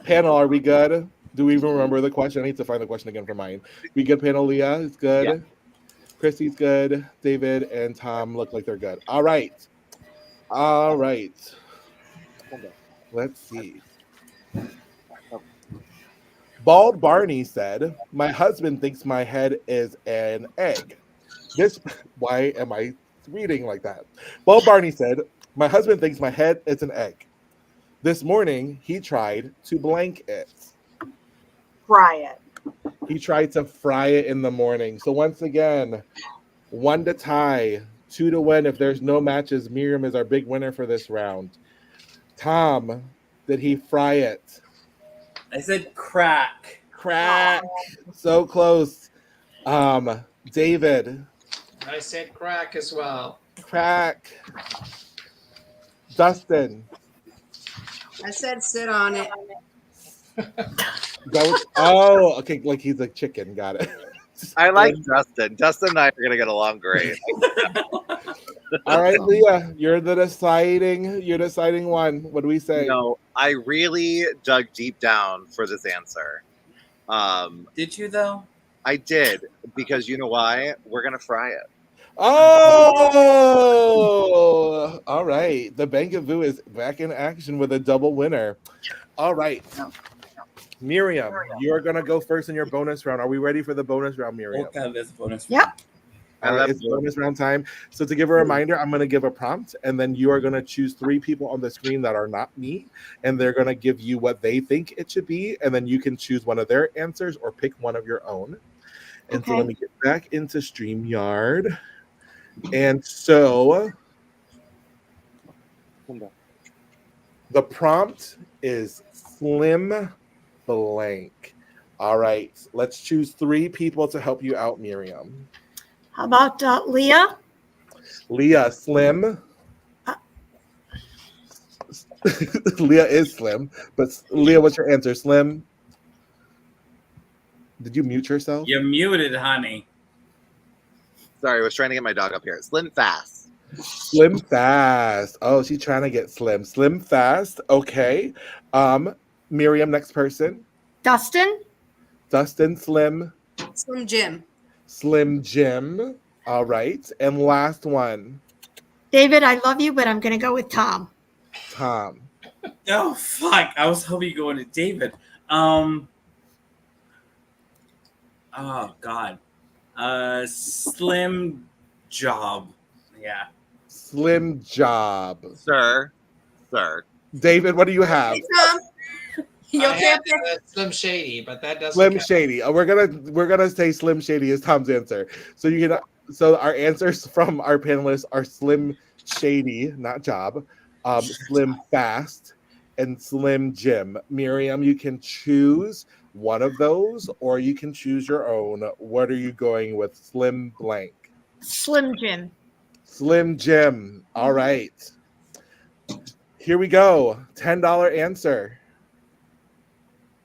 Panel, are we good? Do we even remember the question? I need to find the question again for mine. We good, panel? Leah is good. Yeah. Christy's good. David and Tom look like they're good. All right. Let's see. Bald Barney said, "My husband thinks my head is an egg." Why am I reading like that? Bald Barney said, "My husband thinks my head is an egg. This morning he tried to blank it." Fry it. He tried to fry it in the morning. So once again, 1 to tie, 2 to win. If there's no matches, Miriam is our big winner for this round. Tom, did he fry it? I said crack. Crack. So close. David. I said crack as well. Crack. Dustin. I said sit on it. Okay, like he's a chicken. Got it. I like Justin. Justin and I are gonna get along great. All right, Leah, you're deciding one. What do we say? No, I really dug deep down for this answer. Did you though? I did, because you know why? We're gonna fry it. Oh, all right. The Bank of Vu is back in action with a double winner. All right. Miriam, you're going to go first in your bonus round. Are we ready for the bonus round, Miriam? Okay, there's a bonus. Yep. All right, it's bonus round time. So to give a reminder, I'm going to give a prompt, and then you are going to choose 3 people on the screen that are not me, and they're going to give you what they think it should be, and then you can choose one of their answers or pick one of your own. And so let me get back into StreamYard. And so the prompt is Slim Blank. All right, let's choose 3 people to help you out, Miriam. How about Leah? Leah, Slim. Leah is Slim, but Leah, what's your answer? Slim? Did you mute yourself? You're muted, honey. Sorry, I was trying to get my dog up here. Slim Fast. Slim Fast. Oh, she's trying to get Slim. Slim Fast. Okay. Miriam, next person. Dustin? Dustin, Slim. Slim Jim. Slim Jim. All right. And last one. David, I love you, but I'm going to go with Tom. Tom. Oh, fuck. I was hoping you go into David. Oh, God. Slim Job. Yeah. Slim Job. Sir. David, what do you have? Hey, Tom. You I okay have up there? Slim Shady, but that doesn't Slim count. Shady. We're gonna say Slim Shady is Tom's answer. So you can. So our answers from our panelists are Slim Shady, not Job, Slim Fast, and Slim Jim. Miriam, you can choose one of those, or you can choose your own. What are you going with? Slim Blank. Slim Jim. Slim Jim. All right. Here we go. $10 answer.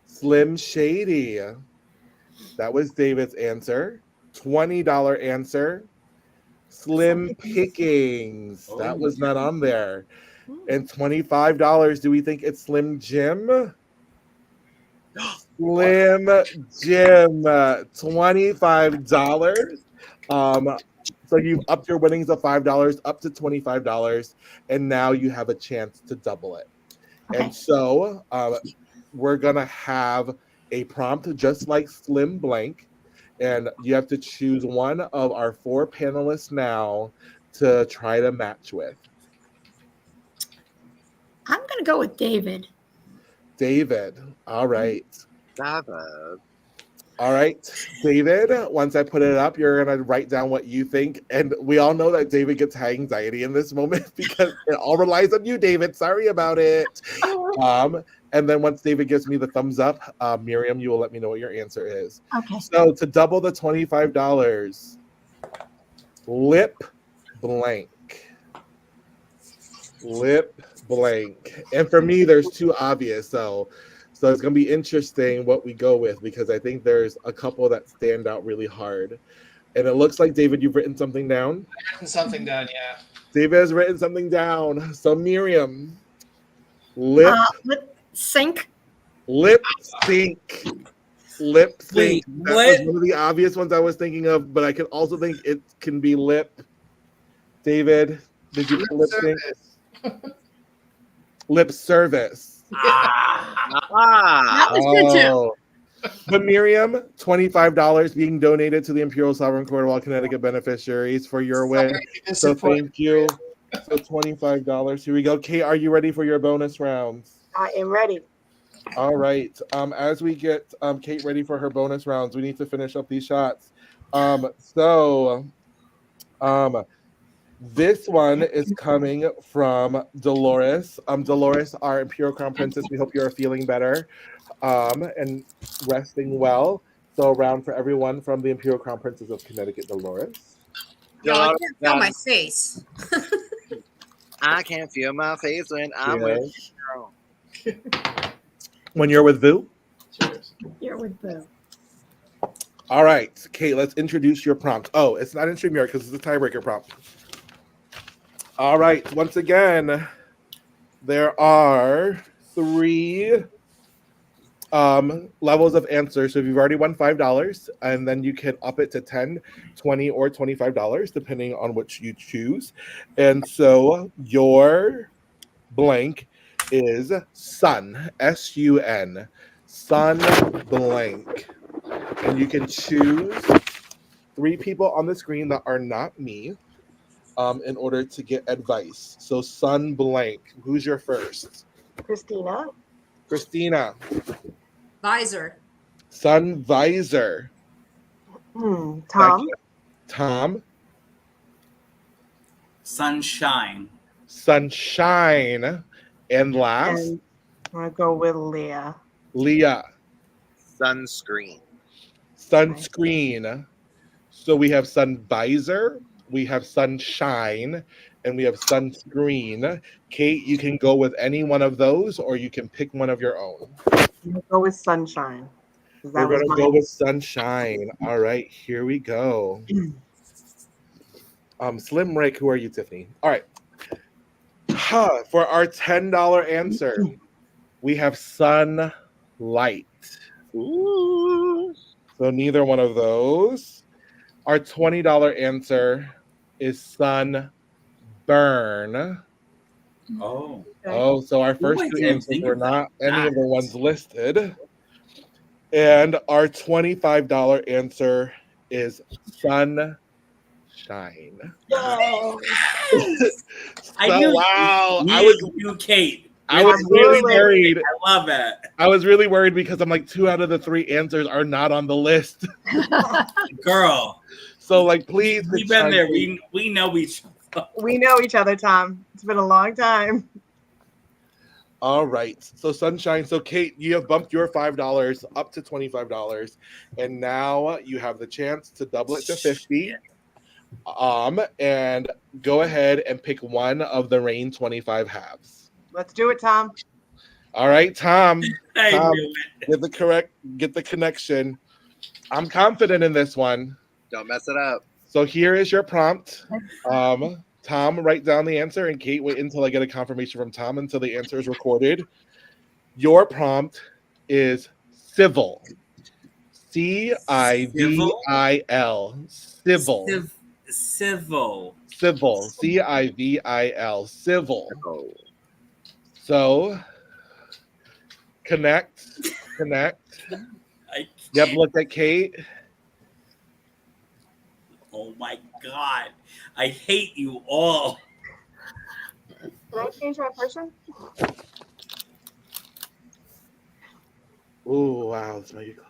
Slim Shady. That was David's answer. $20 answer. Slim Pickings. That was not on there. And $25. Do we think it's Slim Jim? Slim Jim. $25. So you've upped your winnings of $5 up to $25, and now you have a chance to double it. Okay. And so we're gonna have a prompt just like Slim Blank, and you have to choose one of our 4 panelists now to try to match with. I'm going to go with David. David. All right. David. All right, David, once I put it up, you're going to write down what you think. And we all know that David gets high anxiety in this moment because it all relies on you, David. Sorry about it. And then once David gives me the thumbs up, Miriam, you will let me know what your answer is. Okay. So to double the $25, Lip Blank. Lip Blank. And for me, there's 2 obvious. So it's going to be interesting what we go with, because I think there's a couple that stand out really hard. And it looks like, David, you've written something down. I've written something down, yeah. David has written something down. So Miriam, lip sync. Lip sync. Lip sync. Wait, That was one of the obvious ones I was thinking of, but I can also think it can be lip. David, did you put lip sync? Lip service. Ah. That was good too. Oh. But Miriam, $25 being donated to the Imperial Sovereign Court of all Connecticut beneficiaries for your win. So thank you. So $25. Here we go. Kate, are you ready for your bonus rounds? I am ready. All right. As we get Kate ready for her bonus rounds, we need to finish up these shots. This one is coming from Dolores. Dolores, our Imperial Crown Princess, we hope you're feeling better and resting well. So a round for everyone from the Imperial Crown Princess of Connecticut, Dolores. No, I can't feel my face. I can't feel my face when I'm with you. When you're with Vu? You're with Boo. All right, Kate, let's introduce your prompt. Oh, it's not in StreamYard because it's a tiebreaker prompt. All right, once again, there are 3 levels of answers. So if you've already won $5, and then you can up it to $10, $20, or $25, depending on which you choose. And so your blank is sun, S-U-N, sun blank. And you can choose 3 people on the screen that are not me in order to get advice. So sun blank. Who's your first? Christina. Christina. Visor. Sun visor. Tom. Second. Tom. Sunshine. Sunshine. And last, And I'm gonna go with Leah. Leah. Sunscreen. Sunscreen. So we have sun visor, we have sunshine, and we have sunscreen. Kate, you can go with any one of those, or you can pick one of your own. I'm gonna go with sunshine. 'Cause that We're was going to mine. go with sunshine. All right, here we go. Slim Rick, who are you, Tiffany? All right. For our $10 answer, we have sunlight. Ooh. So neither one of those. Our $20 answer is sunburn. Oh. Oh, so our first I 2 didn't answers think were of not any of the that. ones listed. And our $25 answer is sunshine. Yes! I So, knew wow. you, Kate. I was really Absolutely. worried. I love it. I was really worried because I'm like 2 out of the 3 answers are not on the list. Girl. So like, please. We've been there. We know each other. We know each other, Tom. It's been a long time. All right. So sunshine. So Kate, you have bumped your $5 up to $25, and now you have the chance to double it to 50. And go ahead and pick one of the Rain 25 halves. Let's do it, Tom. All right, Tom. I Tom, knew it. get the connection. I'm confident in this one. Don't mess it up. So here is your prompt. Tom, write down the answer, and Kate, wait until I get a confirmation from Tom until the answer is recorded. Your prompt is civil. C-I-V-I-L. Civil. Civil. Civil. C-I-V-I-L. Civil. Oh. So connect. Yep, look at Kate. Oh my God. I hate you all. Can I change my person? Oh, wow. Let's make it close.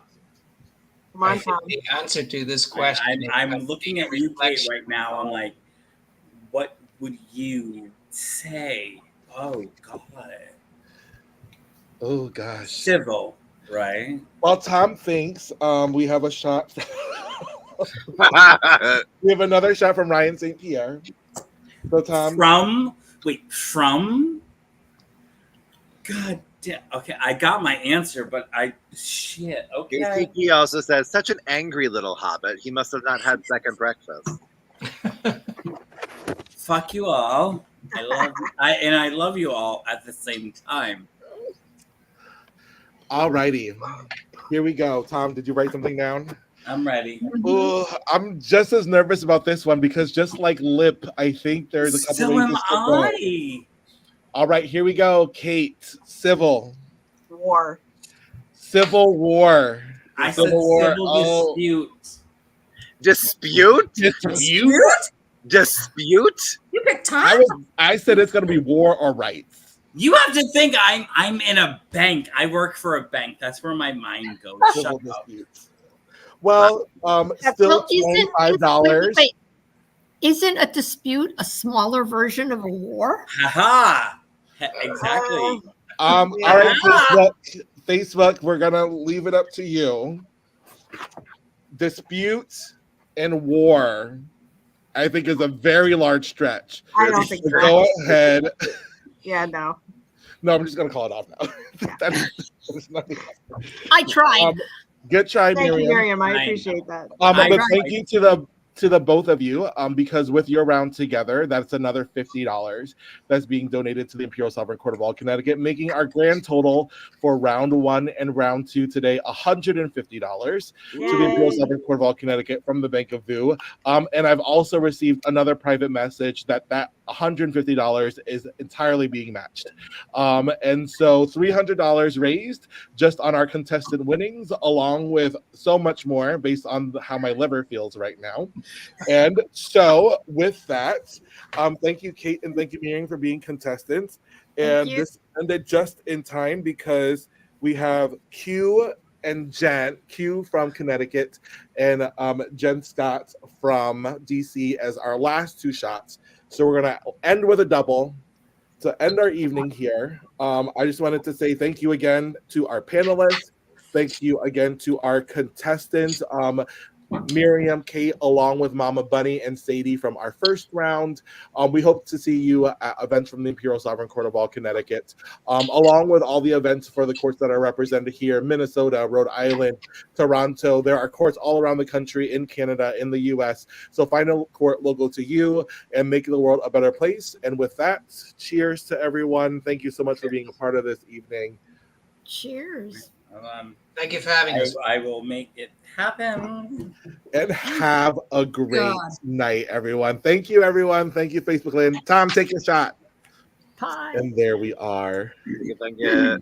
Come I on, think Tom. the answer to this question. I'm looking at you, Kate, right now. I'm like, what would you say? Oh, God. Oh, gosh. Civil, right? While Tom thinks, we have a shot. We have another shot from Ryan St. Pierre. So Tom, from? God damn. Okay, I got my answer, but shit. Okay. JCP also says, such an angry little hobbit. He must have not had second breakfast. Fuck you all. I love you all at the same time. all righty. Here we go. Tom, did you write something down? I'm ready. Oh, I'm just as nervous about this one because just like Lip, I think there's a couple So ways am this could go. I. All right, here we go. Kate, civil. War. Civil war. I said civil dispute. Dispute? You picked Tom? I said it's gonna be war or rights. You have to think I'm in a bank. I work for a bank. That's where my mind goes. Shut Civil up. disputes. Well, still $25. Wait, isn't a dispute a smaller version of a war? Haha. Exactly. All right, Facebook, we're gonna leave it up to you. Dispute and war, I think, is a very large stretch. I don't think so. Go ahead. Yeah, no. No, I'm just gonna call it off now. I tried. Good try, Thank you, Miriam. Miriam. I I appreciate that. But I- thank you to the both of you, because with your round together, that's another $50 that's being donated to the Imperial Sovereign Court of All Connecticut, making our grand total for round 1 and round 2 today $150 to the Imperial Yay. Sovereign Court of All Connecticut from the Bank of Vu. And I've also received another private message that $150 is entirely being matched. And so $300 raised just on our contestant winnings, along with so much more based on how my liver feels right now. And so with that, thank you, Kate, and thank you, Miriam, for being contestants. And you. this ended just in time because we have Q and Q from Connecticut, and Jen Scott from DC as our last 2 shots. So we're gonna end with a double to end our evening here. I just wanted to say thank you again to our panelists. Thank you again to our contestants, Miriam, Kate, along with Mama Bunny and Sadie from our first round. We hope to see you at events from the Imperial Sovereign Court of All Connecticut, along with all the events for the courts that are represented here: Minnesota, Rhode Island, Toronto. There are courts all around the country, in Canada, in the US. So find a court local to you and make the world a better place. And with that, cheers to everyone. Thank you so much for being a part of this evening. Cheers. Thank you for having us. I will make it happen. And have a great God. night, everyone. Thank you, everyone. Thank you, Facebook Land. Tom, take your shot. Pie. And there we are. Thank you.